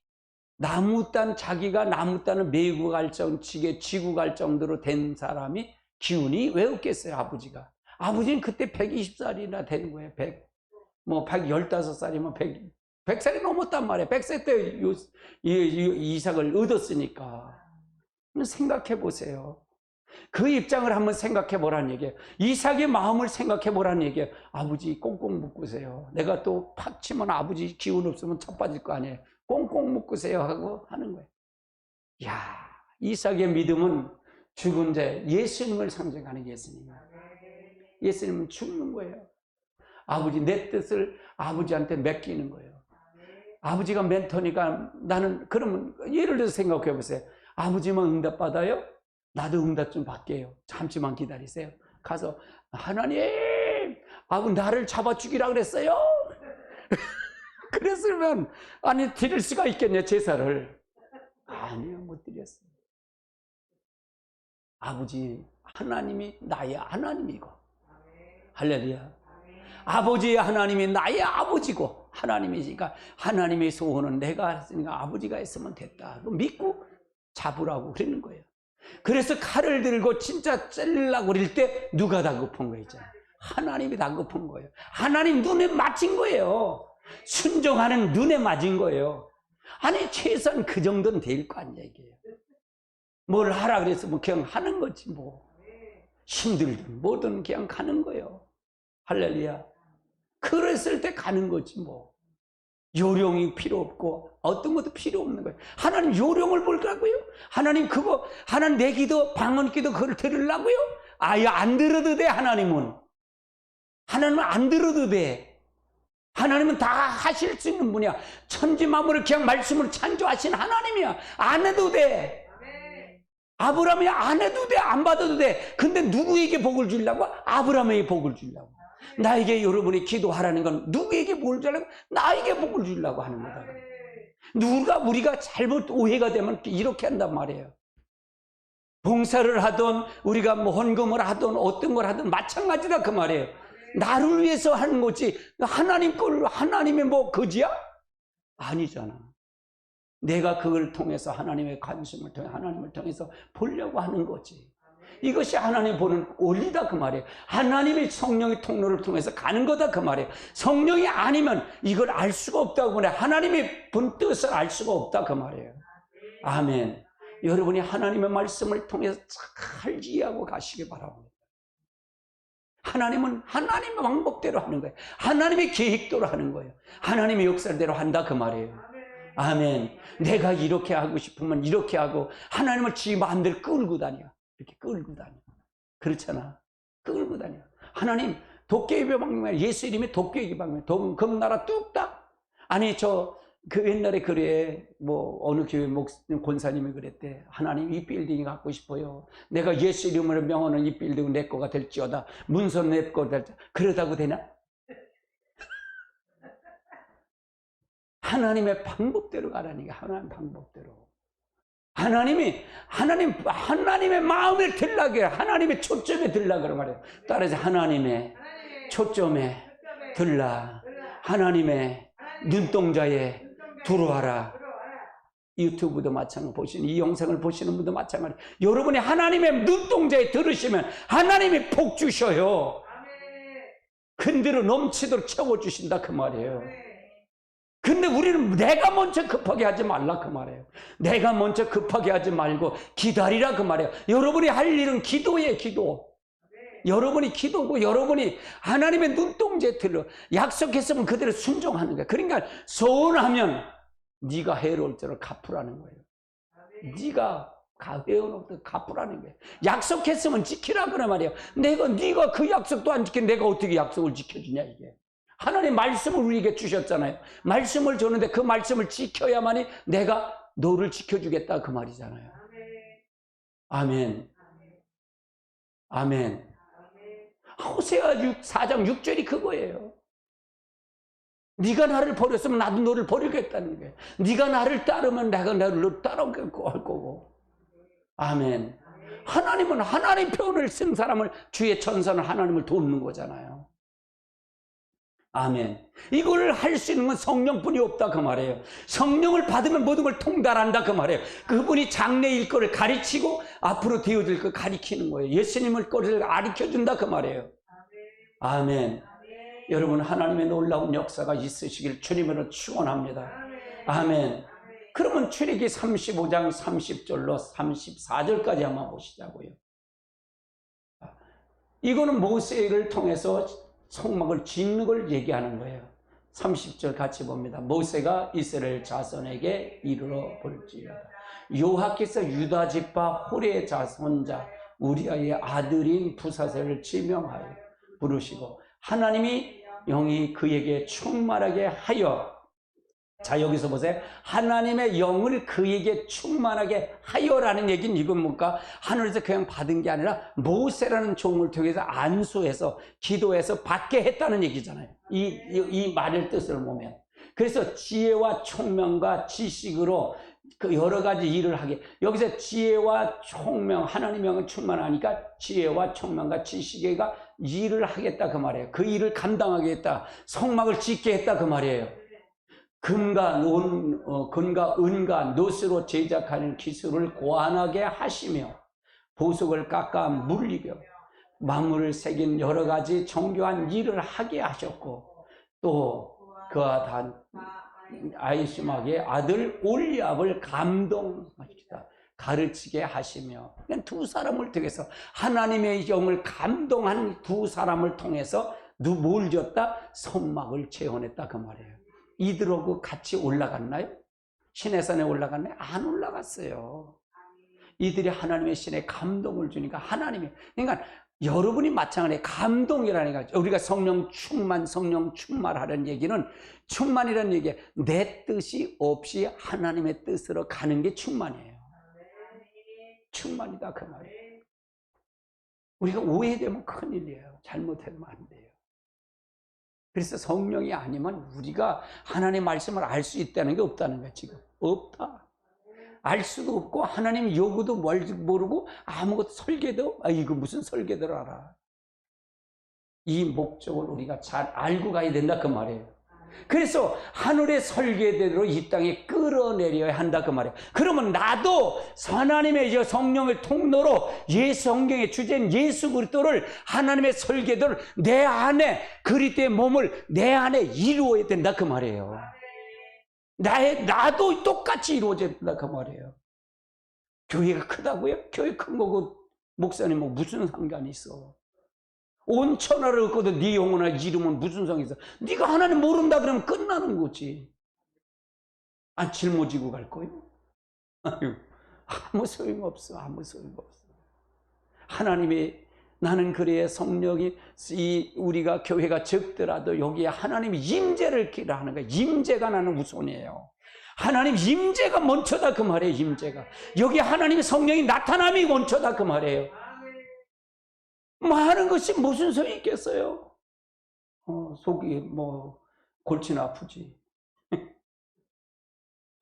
자기가 나무단을 메고 갈 쥐고 갈 정도로 된 사람이 기운이 왜 없겠어요? 아버지는 그때 120살이나 되는 거예요. 115살이면 100살이 넘었단 말이에요. 100세 때 이삭을 얻었으니까. 생각해 보세요. 그 입장을 한번 생각해 보라는 얘기예요. 이삭의 마음을 생각해 보라는 얘기예요. 아버지 꽁꽁 묶으세요. 내가 또 팍 치면 아버지 기운 없으면 자빠질 거 아니에요. 꽁꽁 묶으세요 하고 하는 거예요. 이야, 이삭의 믿음은 죽은 자, 예수님을 상징하는 예수님이에요. 예수님은 죽는 거예요. 아버지 내 뜻을 아버지한테 맡기는 거예요. 아버지가 멘토니까 나는, 그러면 예를 들어서 생각해 보세요. 아버지만 응답받아요? 나도 응답 좀 받게요. 잠시만 기다리세요. 가서 하나님, 나를 잡아 죽이라 그랬어요? 그랬으면 아니 드릴 수가 있겠냐 제사를. 아니요, 못 드렸어요. 아버지 하나님이 나의 하나님이고, 할렐루야. 아버지의 하나님이 나의 아버지고 하나님이니까 하나님의 소원은 내가 했으니까 아버지가 했으면 됐다. 믿고 잡으라고 그러는 거예요. 그래서 칼을 들고 진짜 찔려고 그럴 때 누가 다급한 거 있잖아요. 하나님이 다급한 거예요. 하나님 눈에 맞힌 거예요. 순종하는 눈에 맞은 거예요. 아니 최소한 그 정도는 될 거 아니야 이게. 뭘 하라 그래서 뭐 그냥 하는 거지 뭐. 힘들든 뭐든 그냥 가는 거예요. 할렐루야. 그랬을 때 가는 거지 뭐. 요령이 필요 없고 어떤 것도 필요 없는 거예요. 하나님 요령을 볼까고요? 하나님 내 기도 방언 기도 그걸 들으려고요? 아예 안 들어도 돼. 하나님은 안 들어도 돼. 하나님은 다 하실 수 있는 분이야. 천지만물을 그냥 말씀으로 창조하신 하나님이야. 안 해도 돼. 아브라함이 안 해도 돼. 안 받아도 돼. 근데 누구에게 복을 주려고? 아브라함에게 복을 주려고. 나에게 여러분이 기도하라는 건 누구에게 복을 주려고? 나에게 복을 주려고 하는 거다. 우리가 잘못 오해가 되면 이렇게 한단 말이에요. 봉사를 하든 우리가 뭐 헌금을 하든 어떤 걸 하든 마찬가지다 그 말이에요. 나를 위해서 하는 거지 하나님의 뭐 거지야? 아니잖아. 내가 그걸 통해서 하나님의 관심을 통해 하나님을 통해서 보려고 하는 거지. 이것이 하나님 보는 원리다 그 말이에요. 하나님의 성령의 통로를 통해서 가는 거다 그 말이에요. 성령이 아니면 이걸 알 수가 없다고 그래. 하나님의 본 뜻을 알 수가 없다 그 말이에요. 아멘. 여러분이 하나님의 말씀을 통해서 잘 이해하고 가시기 바랍니다. 하나님은 하나님의 방법대로 하는 거예요. 하나님의 계획대로 하는 거예요. 하나님의 역사대로 한다 그 말이에요. 아멘. 내가 이렇게 하고 싶으면 이렇게 하고 하나님을 지 마음대로 끌고 다녀. 이렇게 끌고 다녀. 그렇잖아. 끌고 다녀. 하나님 도깨비 방면, 예수 이름이 도깨비 방면, 금나라 뚝딱. 아니 그 옛날에 그래 뭐 어느 교회 권사님이 그랬대. 하나님 이 빌딩이 갖고 싶어요. 내가 예수 이름으로 명하는 이 빌딩은 내 거가 될지어다. 문서는 내 거가 될지어다. 그러다고 되나? 하나님의 방법대로 가라니까. 하나님 방법대로. 하나님의 마음에 들라게, 하나님의 초점에 들라 그런 말이에요. 따라서 하나님의 초점에 들라. 하나님의 눈동자에 들어와라. 유튜브도 마찬가지 보시는, 이 영상을 보시는 분도 마찬가지. 여러분이 하나님의 눈동자에 들으시면 하나님이 복 주셔요. 근대로 넘치도록 채워주신다 그 말이에요. 근데 우리는 내가 먼저 급하게 하지 말라 그 말이에요. 내가 먼저 급하게 하지 말고 기다리라 그 말이에요. 여러분이 할 일은 기도예요, 기도. 여러분이 기도고, 여러분이 하나님의 눈동자에 들러 약속했으면 그대로 순종하는 거예요. 그러니까 소원하면 네가 해로울 때를 갚으라는 거예요. 네가 해로울 때 갚으라는 거예요. 약속했으면 지키라 그런 말이에요. 네가 그 약속도 안 지켜, 내가 어떻게 약속을 지켜주냐 이게. 하나님 말씀을 우리에게 주셨잖아요. 말씀을 줬는데 그 말씀을 지켜야만이 내가 너를 지켜주겠다 그 말이잖아요. 아멘. 아멘. 호세아 4장 6절이 그거예요. 네가 나를 버렸으면 나도 너를 버리겠다는 거예요. 네가 나를 따르면 내가 너를 따라갈 거고. 아멘. 하나님은 하나님 표현을 쓴 사람을, 주의 천사는 하나님을 돕는 거잖아요. 아멘. 이걸 할 수 있는 건 성령뿐이 없다 그 말이에요. 성령을 받으면 모든 걸 통달한다 그 말이에요. 그분이 장래일 거를 가르치고 앞으로 되어질 걸 가르치는 거예요. 예수님을 거를 가르쳐준다 그 말이에요. 아멘. 여러분, 하나님의 놀라운 역사가 있으시길 주님으로 축원합니다. 아멘. 그러면 출애기 35장 30절로 34절까지 한번 보시자고요. 이거는 모세를 통해서 성막을 짓는 걸 얘기하는 거예요. 30절 같이 봅니다. 모세가 이스라엘 자손에게 이르러 볼지어다. 여호와께서 유다 지파 홀의 자손자 우리아의 아들인 부사셀을 지명하여 부르시고 하나님이 영이 그에게 충만하게 하여, 자 여기서 보세요. 하나님의 영을 그에게 충만하게 하여라는 얘기는 이건 뭔가 하늘에서 그냥 받은 게 아니라 모세라는 종을 통해서 안수해서 기도해서 받게 했다는 얘기잖아요. 이 말의 뜻을 보면. 그래서 지혜와 총명과 지식으로 그 여러 가지 일을 하게, 여기서 지혜와 총명, 하나님의 영은 충만하니까 지혜와 총명과 지식에가 일을 하겠다 그 말이에요. 그 일을 감당하겠다, 성막을 짓게 했다 그 말이에요. 금과 은과 노스로 제작하는 기술을 고안하게 하시며 보석을 깎아 물리며 만물을 새긴 여러 가지 정교한 일을 하게 하셨고, 또 그와 아히시막의 아들 올리압을 감동하시다, 가르치게 하시며, 두 사람을 통해서 하나님의 영을 감동한 두 사람을 통해서 뭘 줬다? 성막을 재건했다 그 말이에요. 이들하고 같이 올라갔나요? 시내산에 올라갔나요? 안 올라갔어요. 이들이 하나님의 신에 감동을 주니까 하나님이, 그러니까 여러분이 마찬가지로 감동이라니까, 우리가 성령 충만하라는 얘기는, 충만이라는 얘기가 내 뜻이 없이 하나님의 뜻으로 가는 게 충만이에요. 충만이다 그 말이에요. 우리가 오해되면 큰일이에요. 잘못하면 안 돼요. 그래서 성령이 아니면 우리가 하나님의 말씀을 알 수 있다는 게 없다는 거야. 지금 없다. 알 수도 없고 하나님 요구도 모르고 아무것도 설계도, 이거 무슨 설계도를 알아. 이 목적을 우리가 잘 알고 가야 된다 그 말이에요. 그래서 하늘의 설계대로 이 땅에 끌어내려야 한다 그 말이에요. 그러면 나도 하나님의 성령의 통로로 성경의 주제인 예수 그리스도를, 하나님의 설계도를 내 안에, 그리스도의 몸을 내 안에 이루어야 된다 그 말이에요. 나도 똑같이 이루어져야 된다 그 말이에요. 교회가 크다고요? 교회 큰 거고 목사님하고 무슨 상관이 있어? 온 천하를 얻고도 네 영혼을 잃으면 무슨 상관이 있어? 네가 하나님 모른다 그러면 끝나는 거지. 안 짊어지고 갈 거예요? 아무 소용없어. 아무 소용없어. 하나님이, 나는 그래야 성령이, 우리가 교회가 적더라도 여기에 하나님이 임재를 기라 하는 거예요. 임재가 나는 우선이에요. 하나님 임재가 먼저다 그 말이에요. 임재가 여기 하나님의 성령이 나타남이 먼저다 그 말이에요. 하는 것이 무슨 소용이 있겠어요? 속이 골치는 아프지.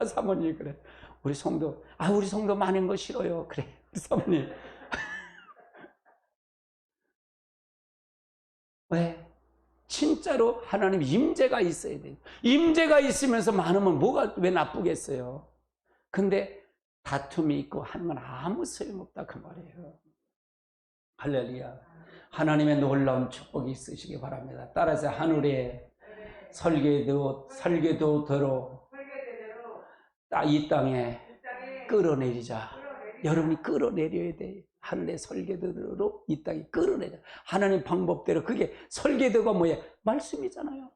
사모님이 그래. 우리 성도 많은 거 싫어요. 그래, 우리 사모님. 왜? 진짜로 하나님 임재가 있어야 돼요. 임재가 있으면서 많으면 뭐가 왜 나쁘겠어요? 근데 다툼이 있고 하는 건 아무 소용없다 그 말이에요. 할렐루야. 하나님의 놀라운 축복이 있으시기 바랍니다. 따라서 하늘에 설계도대로 이 땅에 끌어내리자. 여러분이 끌어내려야 돼. 하늘의 설계도대로 이 땅에 끌어내자. 하나님 방법대로. 그게 설계도가 뭐예요? 말씀이잖아요.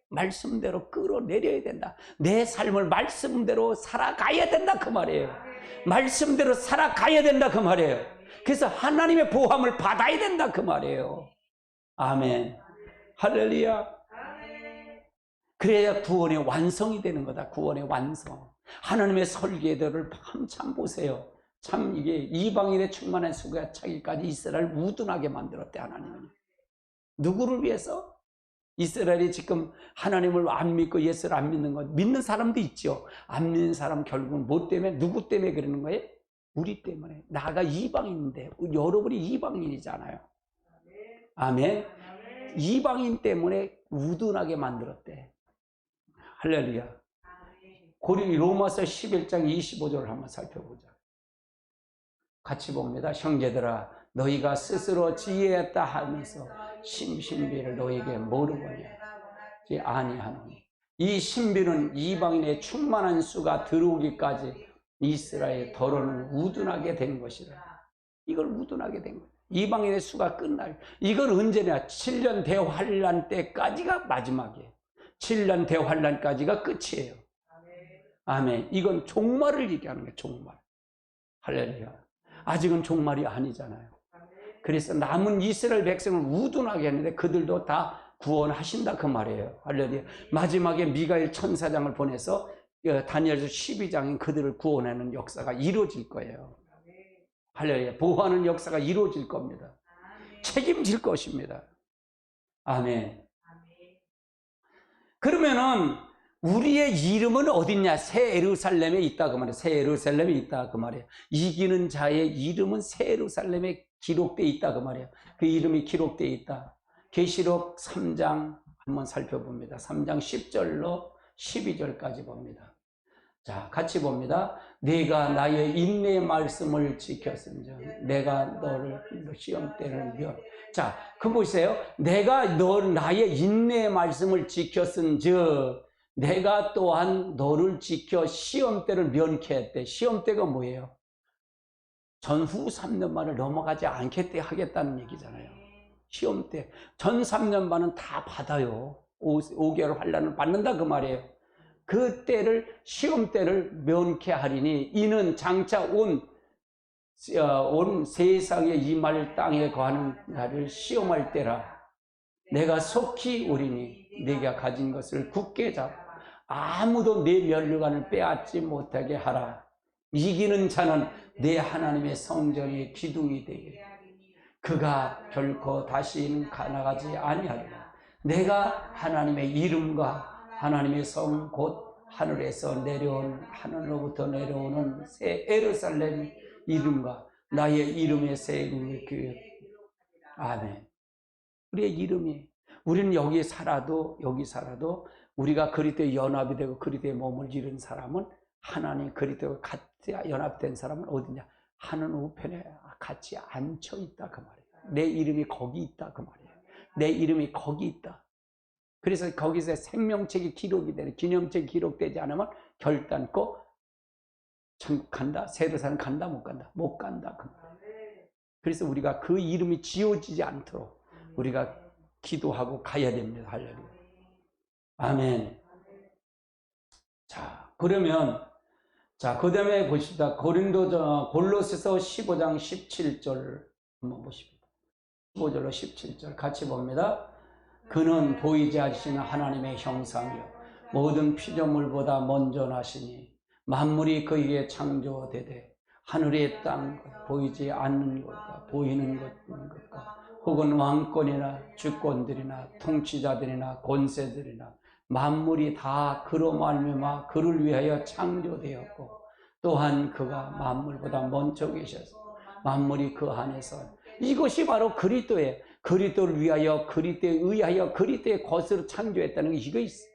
말씀대로 끌어내려야 된다. 내 삶을 말씀대로 살아가야 된다 그 말이에요. 말씀대로 살아가야 된다 그 말이에요. 그래서 하나님의 보함을 받아야 된다 그 말이에요. 아멘. 할렐루야. 그래야 구원의 완성이 되는 거다. 구원의 완성. 하나님의 설계도를 한참 보세요. 참 이게 이방인의 충만한 수가 차기까지 이스라엘을 우둔하게 만들었대. 하나님은 누구를 위해서? 이스라엘이 지금 하나님을 안 믿고 예수를 안 믿는 것, 믿는 사람도 있죠. 안 믿는 사람 결국은 뭐 때문에, 누구 때문에 그러는 거예요? 우리 때문에. 나가 이방인인데 여러분이 이방인이잖아요. 아멘. 이방인 때문에 우둔하게 만들었대. 할렐루야. 로마서 11장 25절을 한번 살펴보자. 같이 봅니다. 형제들아, 너희가 스스로 지혜했다 하면서 신비를 너희에게 모르거냐 아니하노니. 이 신비는 이방인의 충만한 수가 들어오기까지 이스라엘 더러는 우둔하게 된 것이라. 이걸 우둔하게 된 거예요. 이방인의 수가 끝날. 이건 언제냐? 7년 대환란 때까지가 마지막이에요. 7년 대환란까지가 끝이에요. 아멘. 이건 종말을 얘기하는 거예요. 종말. 할렐루야. 아직은 종말이 아니잖아요. 그래서 남은 이스라엘 백성을 우둔하게 했는데 그들도 다 구원하신다 그 말이에요. 할렐루야. 마지막에 미가엘 천사장을 보내서 다니엘서 12장인 그들을 구원하는 역사가 이루어질 거예요. 할렐루야. 보호하는 역사가 이루어질 겁니다. 책임질 것입니다. 아멘. 그러면은 우리의 이름은 어딨냐? 새 예루살렘에 있다 그 말이에요. 새 예루살렘에 있다 그 말이에요. 이기는 자의 이름은 새 예루살렘에 기록되어 있다 그 말이에요. 그 이름이 기록되어 있다. 계시록 3장 한번 살펴봅니다. 3장 10절로 12절까지 봅니다. 자, 같이 봅니다. 내가 나의 인내의 말씀을 지켰은즉 내가 너를 시험 때를 멸. 자, 그 보세요. 내가 나의 인내의 말씀을 지켰은즉 내가 또한 너를 지켜 시험 때를 면케 했대. 시험 때가 뭐예요? 전후 3년만을 넘어가지 않게 하겠다는 얘기잖아요. 시험 때. 전 3년만은 다 받아요. 5개월 환란을 받는다 그 말이에요. 그 때를, 시험 때를 면케하리니 이는 장차 온 세상에 임할 땅에 거하는 나를 시험할 때라. 내가 속히 오리니 네가 가진 것을 굳게 잡고 아무도 내 면류관을 빼앗지 못하게 하라. 이기는 자는 내 하나님의 성전의 기둥이 되게 그가 결코 다시는 나가지 아니하리라. 내가 하나님의 이름과 하나님의 성 곧 하늘에서 내려온 하늘로부터 내려오는 새 예루살렘 이름과 나의 이름의 새 교회. 아멘. 우리의 이름이, 우리는 여기 살아도 우리가 그리스도에 연합이 되고 그리스도의 몸을 이룬 사람은 하나님 그리스도와 같이 연합된 사람은 어디냐? 하늘 우편에 같이 앉혀 있다 그 말이에요. 내 이름이 거기 있다 그 말이에요. 내 이름이 거기 있다. 그래서 거기서 생명책이 기록이 되는, 기념책이 기록되지 않으면 결단코 천국 간다, 세례사는 간다 못 간다? 못 간다 그 말이에요. 그래서 우리가 그 이름이 지워지지 않도록 우리가 기도하고 가야 됩니다. 할렐루야. 아멘. 자, 그러면 그 다음에 보십시다. 골로새서 15장 17절 한번 보십니다. 15절로 17절 같이 봅니다. 그는 보이지 않으시는 하나님의 형상이요 모든 피조물보다 먼저 나시니 만물이 그에게 창조되되 하늘의 땅 보이지 않는 것과 보이는 것과 혹은 왕권이나 주권들이나 통치자들이나 권세들이나 만물이 다 그로 말미암아 그를 위하여 창조되었고 또한 그가 만물보다 먼저 계셔서 만물이 그 안에서 이것이 바로 그리스도예요. 그리스도를 위하여 그리스도에 의하여 그리스도의 것으로 창조했다는 게 이거 있어.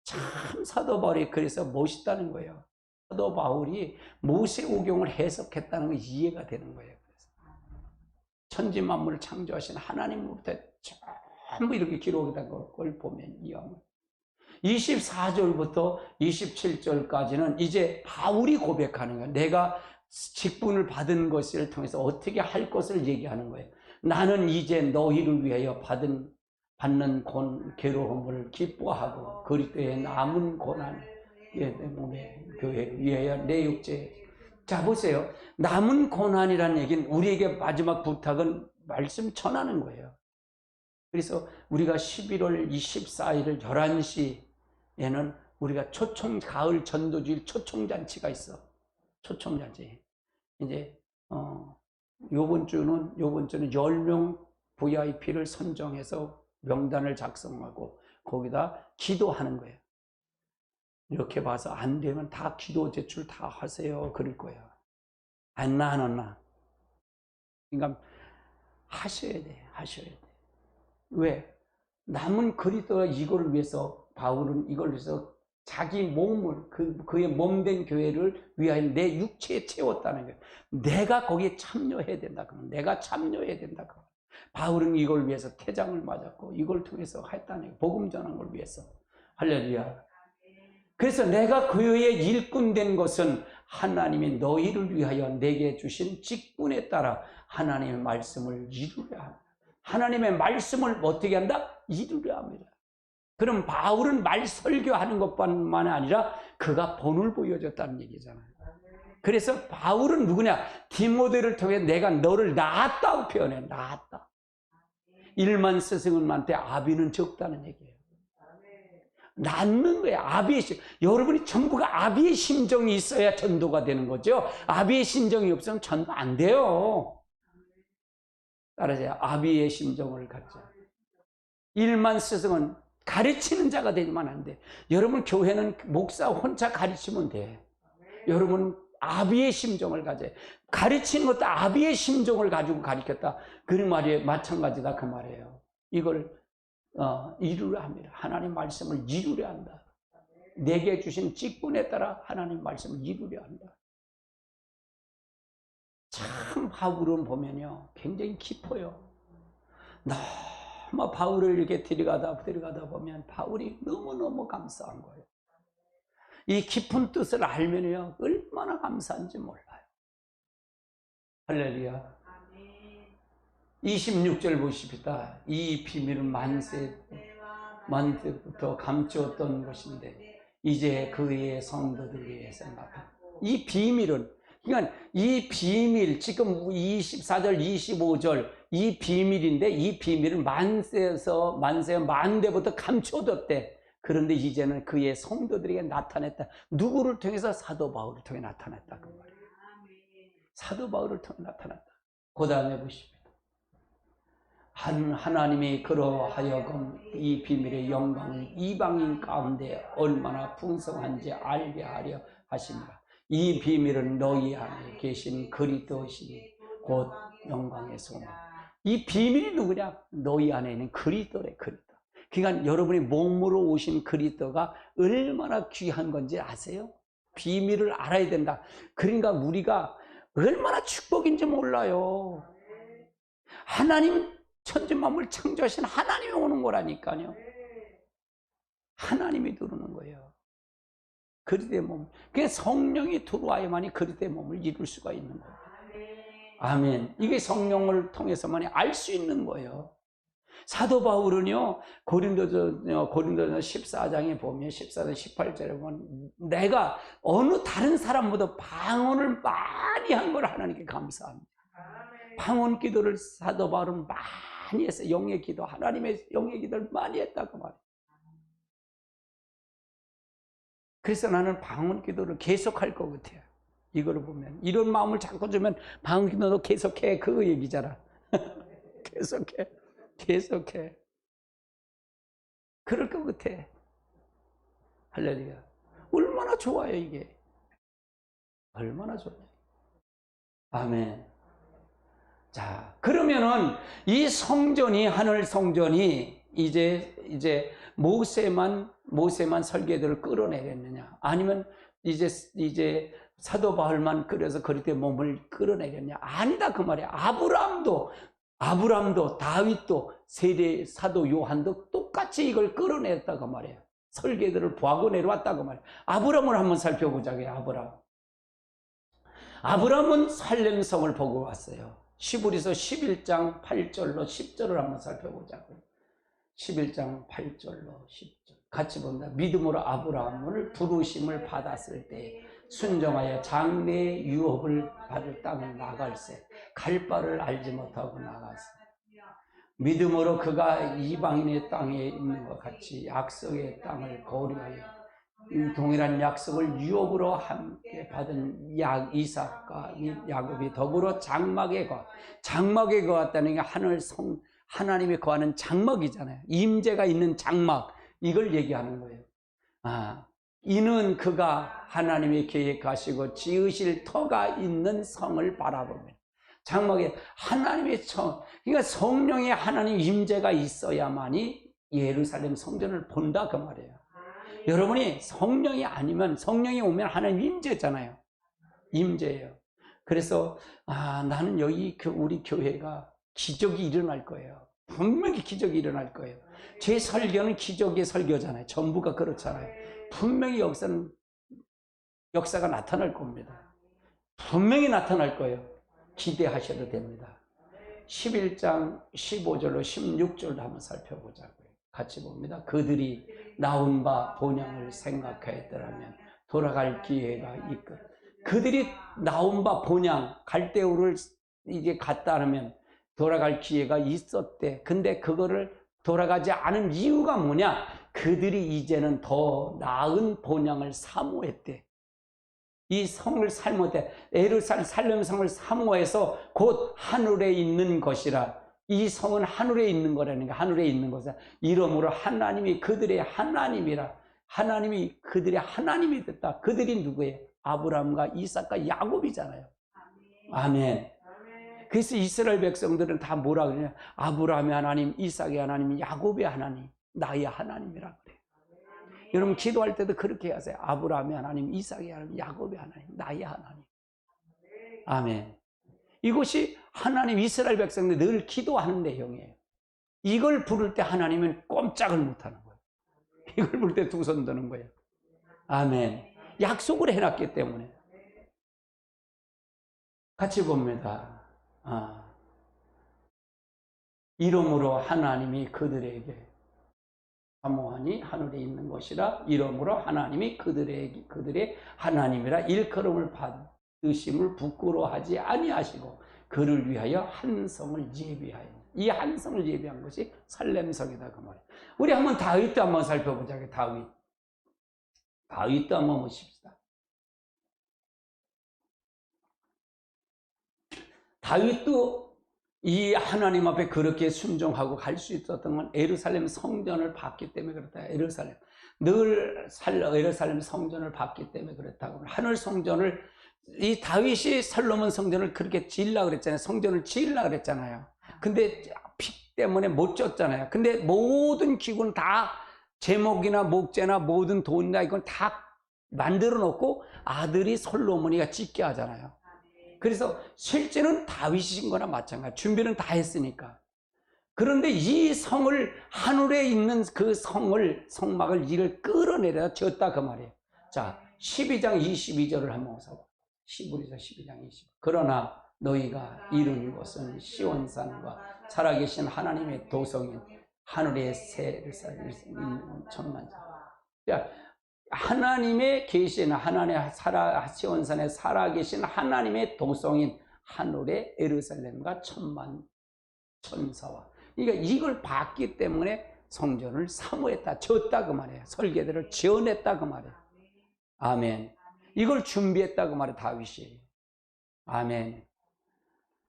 참 사도 바울이 그래서 멋있다는 거예요. 사도 바울이 모세오경을 해석했다는 게 이해가 되는 거예요. 그래서 천지 만물을 창조하신 하나님으로부터 전부 이렇게 기록이 된 걸 보면 이해하면 24절부터 27절까지는 이제 바울이 고백하는 거예요. 내가 직분을 받은 것을 통해서 어떻게 할 것을 얘기하는 거예요. 나는 이제 너희를 위하여 받는 괴로움을 기뻐하고 그리스도의 남은 고난, 내 몸에 교회를 위하여 내 육체. 자 보세요. 남은 고난이라는 얘기는 우리에게 마지막 부탁은 말씀 전하는 거예요. 그래서 우리가 11월 24일 11시에는 우리가 가을 전도주일 초청잔치가 있어. 초청잔치. 이제 요번 주는 10명 VIP를 선정해서 명단을 작성하고 거기다 기도하는 거예요. 이렇게 봐서 안 되면 다 기도 제출 다 하세요. 그럴 거예요. 안 나. 그러니까 하셔야 돼. 왜? 남은 그리스도가 이거를 위해서 바울은 이걸 위해서 자기 몸을 그의 몸된 교회를 위하여 내 육체에 채웠다는 거예요. 내가 거기에 참여해야 된다. 내가 참여해야 된다. 바울은 이걸 위해서 태장을 맞았고 이걸 통해서 했다는 거예요. 복음 전하는 걸 위해서. 할렐루야. 그래서 내가 그의 일꾼 된 것은 하나님이 너희를 위하여 내게 주신 직분에 따라 하나님의 말씀을 이루려 합니다. 하나님의 말씀을 어떻게 한다? 이루려 합니다. 그럼 바울은 말 설교하는 것뿐만 아니라 그가 본을 보여줬다는 얘기잖아요. 그래서 바울은 누구냐? 디모데를 통해 내가 너를 낳았다고 표현해. 낳았다. 일만 스승은한테 아비는 적다는 얘기예요. 낳는 거예요. 여러분이 전부가 아비의 심정이 있어야 전도가 되는 거죠. 아비의 심정이 없으면 전도 안 돼요. 따라서 아비의 심정을 갖자. 일만 스승은 가르치는 자가 되지만 안 돼. 여러분 교회는 목사 혼자 가르치면 돼. 여러분 아비의 심정을 가져요. 가르치는 것도 아비의 심정을 가지고 가르쳤다. 그 말이 마찬가지다 그 말이에요. 이걸 이루려 합니다. 하나님 말씀을 이루려 한다. 내게 주신 직분에 따라 하나님 말씀을 이루려 한다. 참 바울은 보면요 굉장히 깊어요. 너무 바울을 이렇게 데려가다 보면 바울이 너무너무 감사한 거예요. 이 깊은 뜻을 알면요 얼마나 감사한지 몰라요. 할렐루야. 26절 보십시다. 이 비밀은 만세부터 감추었던 것인데 이제 그의 성도들 위해서 나타났다. 이 비밀은 그러니까 이 비밀 지금 24절 25절 이 비밀인데 이 비밀은 만대부터 감춰뒀대. 그런데 이제는 그의 성도들에게 나타냈다. 누구를 통해서? 사도 바울을 통해 나타났다 그 말이에요. 사도 바울을 통해 나타났다. 그 다음에 보십시오. 하나님이 그러하여금 이 비밀의 영광을 이방인 가운데 얼마나 풍성한지 알게 하려 하십니다. 이 비밀은 너희 안에 계신 그리스도시니 곧 영광의 소망. 이 비밀이 누구냐? 너희 안에 있는 그리스도래. 그리스도. 그러니까 여러분이 몸으로 오신 그리스도가 얼마나 귀한 건지 아세요? 비밀을 알아야 된다. 그러니까 우리가 얼마나 축복인지 몰라요. 하나님 천지 만물 창조하신 하나님이 오는 거라니까요. 하나님이 들어오는 거예요. 그리스도의 몸. 그게 성령이 들어와야만이 그리스도의 몸을 이룰 수가 있는 거예요. 아멘. 이게 성령을 통해서만이 알 수 있는 거예요. 사도 바울은요, 고린도전 14장에 보면 14장 18절에 보면 내가 어느 다른 사람보다 방언을 많이 한 걸 하나님께 감사합니다. 방언 기도를 사도 바울은 많이 했어요. 영의 기도, 하나님의 영의 기도를 많이 했다고 말해요. 그래서 나는 방언 기도를 계속할 것 같아요. 이거를 보면 이런 마음을 자꾸 주면 방언 기도도 계속해 그거 얘기잖아. 계속해 그럴 것 같아. 할렐루야. 얼마나 좋아요 이게. 얼마나 좋냐. 아멘. 자, 그러면은 이 성전이, 하늘 성전이 이제 모세만 설계도를 끌어내겠느냐? 아니면 이제 사도 바울만 그래서 그리스도의 몸을 끌어내겠냐? 아니다 그 말이야. 아브람도 다윗도 세례 사도 요한도 똑같이 이걸 끌어냈다 그 말이야. 설계도를 보하고 내려왔다 그 말이야. 아브람을 한번 살펴보자고요. 아브람은 살렘성을 보고 왔어요. 히브리서 11장 8절로 10절을 한번 살펴보자고요. 11장 8절로 10절 같이 봅니다. 믿음으로 아브라함을 부르심을 받았을 때 순종하여 장래의 유업을 받을 땅을 나갈새 갈 바를 알지 못하고 나갔어. 믿음으로 그가 이방인의 땅에 있는 것 같이 약속의 땅을 고려하여 이 동일한 약속을 유업으로 함께 받은 이삭과 야곱이 더불어 장막에 거했다는 게 하나님이 거하는 장막이잖아요. 임재가 있는 장막, 이걸 얘기하는 거예요. 이는 그가 하나님의 계획하시고 지으실 터가 있는 성을 바라보며 장막에 하나님의 그러니까 성령의 하나님 임재가 있어야만이 예루살렘 성전을 본다 그 말이에요. 여러분이 성령이 아니면, 성령이 오면 하나님 임재잖아요. 임재예요. 그래서 나는 여기 우리 교회가 기적이 일어날 거예요. 분명히 기적이 일어날 거예요. 제 설교는 기적의 설교잖아요. 전부가 그렇잖아요. 분명히 역사가 나타날 겁니다. 분명히 나타날 거예요. 기대하셔도 됩니다. 11장 15절로 16절도 한번 살펴보자고요. 같이 봅니다. 그들이 나온 바 본향을 생각하였더라면 돌아갈 기회가 있고, 그들이 나온 바 본향 갈대우를 이제 갔다 하면 돌아갈 기회가 있었대. 근데 그거를 돌아가지 않은 이유가 뭐냐? 그들이 이제는 더 나은 본향을 사모했대. 이 성을 사모했대. 예루살렘 성을 사모해서 곧 하늘에 있는 것이라. 이 성은 하늘에 있는 거라는 게, 하늘에 있는 것은 이러므로 하나님이 그들의 하나님이라. 하나님이 그들의 하나님이 됐다. 그들이 누구예요? 아브라함과 이삭과 야곱이잖아요. 아멘. 그래서 이스라엘 백성들은 다 뭐라 그러냐? 아브라함의 하나님, 이삭의 하나님, 야곱의 하나님, 나의 하나님이라 그래요. 여러분 기도할 때도 그렇게 하세요. 아브라함의 하나님, 이삭의 하나님, 야곱의 하나님, 나의 하나님. 아멘. 이것이 하나님 이스라엘 백성들 늘 기도하는 내용이에요. 이걸 부를 때 하나님은 꼼짝을 못하는 거예요. 이걸 부를 때 두 손 드는 거예요. 아멘. 약속을 해놨기 때문에. 같이 봅니다. 이러므로 하나님이 그들에게 사모하니 하늘에 있는 것이라. 이러므로 하나님이 그들의 하나님이라 일컬음을 받으심을 부끄러워하지 아니하시고 그를 위하여 한 성을 예비하여. 이 한 성을 예비한 것이 살렘성이다 그 말이에요. 우리 한번 다윗도 한번 살펴보자. 다윗도 한번 보십시다. 다윗도 이 하나님 앞에 그렇게 순종하고 갈 수 있었던 건 예루살렘 성전을 봤기 때문에 그렇다. 예루살렘 성전을 봤기 때문에 그렇다고. 하늘 성전을, 이 다윗이 솔로몬 성전을 그렇게 지으려고 그랬잖아요. 성전을 지으려고 그랬잖아요. 근데 피 때문에 못 졌잖아요. 근데 모든 기구는 다 제목이나 목재나 모든 돈이나 이건 다 만들어 놓고 아들이 솔로몬이가 짓게 하잖아요. 그래서 실제는 다윗이신 거나 마찬가지. 준비는 다 했으니까. 그런데 이 성을, 하늘에 있는 그 성막을 이를 끌어내려 지었다 그 말이에요. 자, 12장 22절을 한번 보세요. 히브리서 12장 20. 그러나 너희가 이룬 것은 시온산과 살아계신 하나님의 도성인 하늘의 새를 있는 천만자. 하나님의 계신, 하나님의 시온산에 살아계신 하나님의 도성인 하늘의 예루살렘과 천만 천사와. 그러니까 이걸 봤기 때문에 성전을 사모했다, 지었다 그 말이에요. 설계대를 지어냈다 그 말이에요. 아멘. 이걸 준비했다 그 말이에요, 다윗이. 아멘.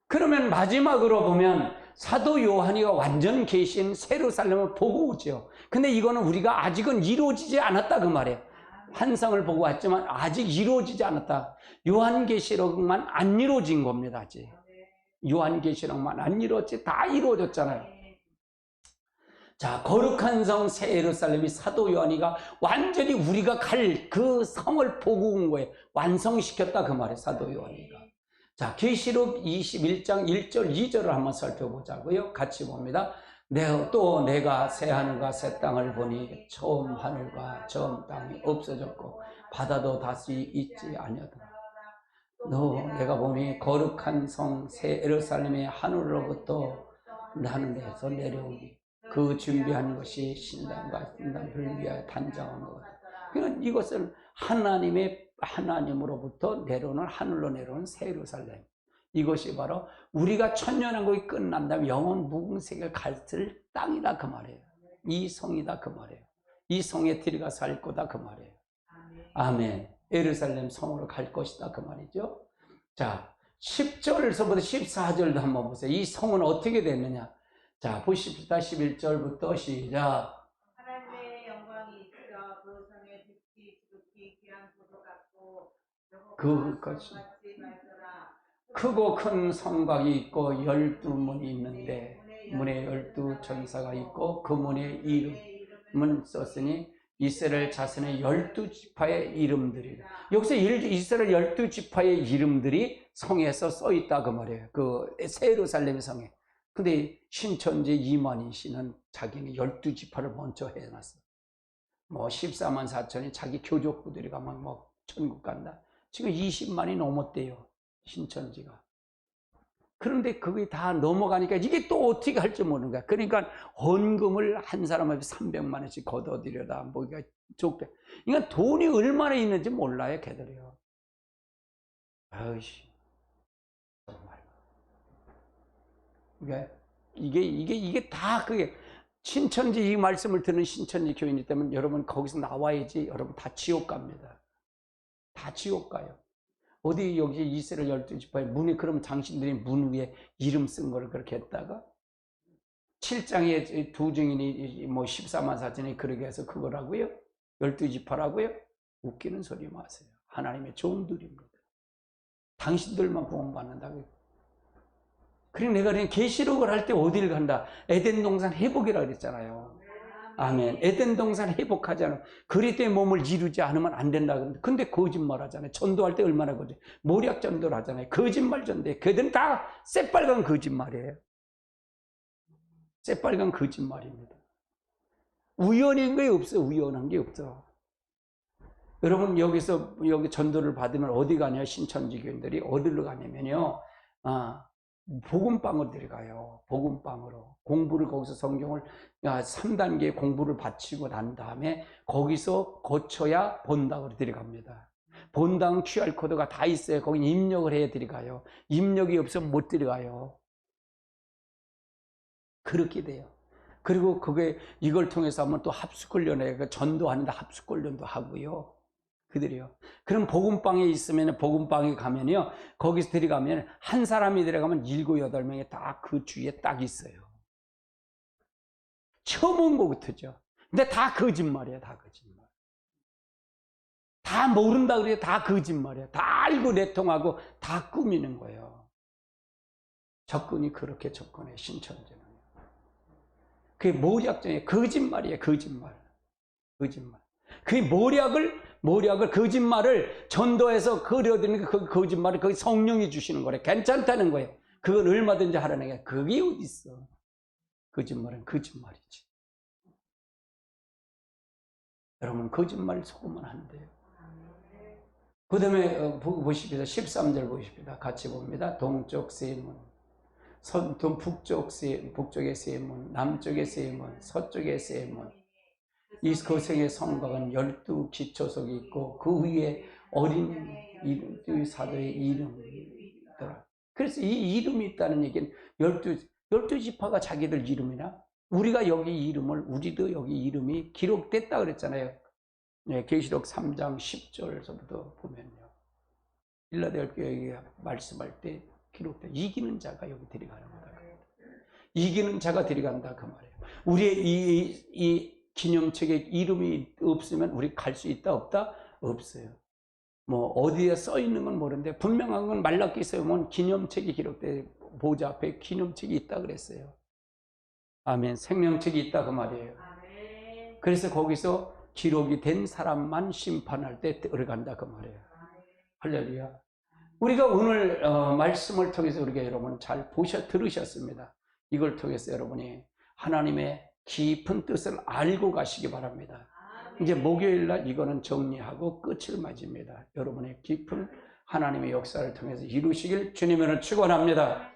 그러면 마지막으로 보면 사도 요한이가 완전 계신 예루살렘을 보고 오죠. 근데 이거는 우리가 아직은 이루어지지 않았다 그 말이에요. 환상을 보고 왔지만 아직 이루어지지 않았다. 요한계시록만 안 이루어진 겁니다. 아직 요한계시록만 안 이루어졌지 다 이루어졌잖아요. 자, 거룩한 성 새 예루살렘이 사도 요한이가 완전히 우리가 갈 그 성을 보고 온 거예요. 완성시켰다 그 말이에요. 사도 요한이가. 자, 계시록 21장 1절 2절을 한번 살펴보자고요. 같이 봅니다. 내가 새 하늘과 새 땅을 보니 처음 하늘과 처음 땅이 없어졌고 바다도 다시 있지 아니하더라. 내가 보니 거룩한 성 새 예루살렘의 하늘로부터 하늘에서 내려오니 그 준비한 것이 신랑과 신랑을 위하여 단장한 것 같다. 그러니까 이것은 하나님으로부터 내려오는 하늘로 내려오는 새 예루살렘. 이것이 바로 우리가 천년왕국이 끝난 다음에 영원 무궁세계 갔을 땅이다 그 말이에요. 이 성이다 그 말이에요. 이 성에 들어가 살 거다 그 말이에요. 아멘. 예루살렘 성으로 갈 것이다 그 말이죠. 자, 10절에서부터 14절도 한번 보세요. 이 성은 어떻게 됐느냐. 자, 보십시다. 11절부터 시작.
하나님의 영광이 있어 그 성의 빛이 지극히 귀한 보도 같고
그것이 크고 큰 성곽이 있고 12문이 있는데 문에 12천사가 있고 그 문에 이름은 썼으니 이스라엘 자손의 12지파의 이름들이다. 여기서 이스라엘 12지파의 이름들이 성에서 써있다 그 말이에요. 그 새 예루살렘 성에. 근데 신천지 이만희 씨는 자기는 12지파를 먼저 해놨어. 뭐 14만 4천이 자기 교족부들이 가면 뭐 천국 간다. 지금 20만이 넘었대요. 신천지가. 그런데 그게 다 넘어가니까 이게 또 어떻게 할지 모르는 거야. 그러니까 헌금을 한 사람한테 300만 원씩 걷어들여다. 뭐 이게 좋게. 그러니까 돈이 얼마나 있는지 몰라요, 걔들이요. 아이씨. 정말. 이게 다 그게 신천지 이 말씀을 듣는 신천지 교인이 때문에 여러분 거기서 나와야지 여러분 다 지옥 갑니다. 다 지옥 가요. 어디 여기 이스라엘 12지파의 문에 그럼 당신들이 문 위에 이름 쓴 거를 그렇게 했다가 7장에 두 증인이 뭐 14만 4천이 그렇게 해서 그거라고요? 12지파라고요? 웃기는 소리 마세요. 하나님의 종들입니다. 당신들만 구원받는다고요. 그리고 내가 그냥 계시록을 할 때 어디를 간다? 에덴 동산 회복이라고 그랬잖아요. 아멘. 에덴 동산 회복하잖아요. 그리스도의 몸을 이루지 않으면 안 된다. 근데 거짓말 하잖아요. 전도할 때 얼마나 거짓. 모략 전도를 하잖아요. 거짓말 전도에. 그들은 다 새빨간 거짓말이에요. 새빨간 거짓말입니다. 우연한 게 없어. 우연한 게 없어. 여러분 여기서 여기 전도를 받으면 어디 가냐? 신천지 교인들이 어디로 가냐면요. 복음방으로 들어가요. 복음방으로. 공부를 거기서 성경을 3단계 공부를 바치고 난 다음에 거기서 거쳐야 본당으로 들어갑니다. 본당 QR코드가 다 있어요. 거기 입력을 해야 들어가요. 입력이 없으면 못 들어가요. 그렇게 돼요. 그리고 이걸 통해서 하면 또 합숙훈련에 전도하는데 합숙훈련도 하고요. 그들이요. 그럼 복음방에 있으면 복음방에 가면요. 거기서 들어가면 한 사람이 들어가면 7, 8명이 다 그 주위에 딱 있어요. 처음 온 거 같죠. 근데 다 거짓말이야. 다 거짓말. 다 모른다 그래요. 다 거짓말이야. 다 알고 내통하고 다 꾸미는 거예요. 접근이 그렇게 접근해. 신천지는. 그게 모략적인 거짓말이에요. 거짓말. 거짓말. 그 모략을 거짓말을 전도해서 그려드리는 그 거짓말을 거기 성령이 주시는 거래. 괜찮다는 거예요. 그건 얼마든지 하라는 게 그게 어디 있어? 거짓말은 거짓말이지. 여러분 거짓말 속으면 안 돼요. 그 다음에 보십시다. 13절 보십시다. 같이 봅니다. 동쪽 세문, 북쪽의 세문, 남쪽의 세문, 서쪽의 세문. 이 거성의 성곽은 12기초석이 있고 그 위에 어린 사도의 이름이더라. 그래서 이 이름이 있다는 얘기는 12지파가 자기들 이름이나 우리가 여기 이름을 우리도 여기 이름이 기록됐다 그랬잖아요. 네, 계시록 3장 10절에서부터 보면요. 빌라델피아에 말씀할 때 기록돼 이기는 자가 여기 들어가는 거다. 이기는 자가 들어간다 그 말이에요. 우리의 이 기념책에 이름이 없으면 우리 갈 수 있다 없다? 없어요. 뭐 어디에 써 있는 건 모르는데 분명한 건 말라기서에 보면 기념책이 기록돼 보좌 앞에 기념책이 있다 그랬어요. 아멘. 생명책이 있다 그 말이에요. 그래서 거기서 기록이 된 사람만 심판할 때 들어간다 그 말이에요. 할렐루야. 우리가 오늘 말씀을 통해서 우리가 여러분 잘 들으셨습니다. 이걸 통해서 여러분이 하나님의 깊은 뜻을 알고 가시기 바랍니다. 이제 목요일 날 이거는 정리하고 끝을 맞습니다. 여러분의 깊은 하나님의 역사를 통해서 이루시길 주님으로 축원합니다.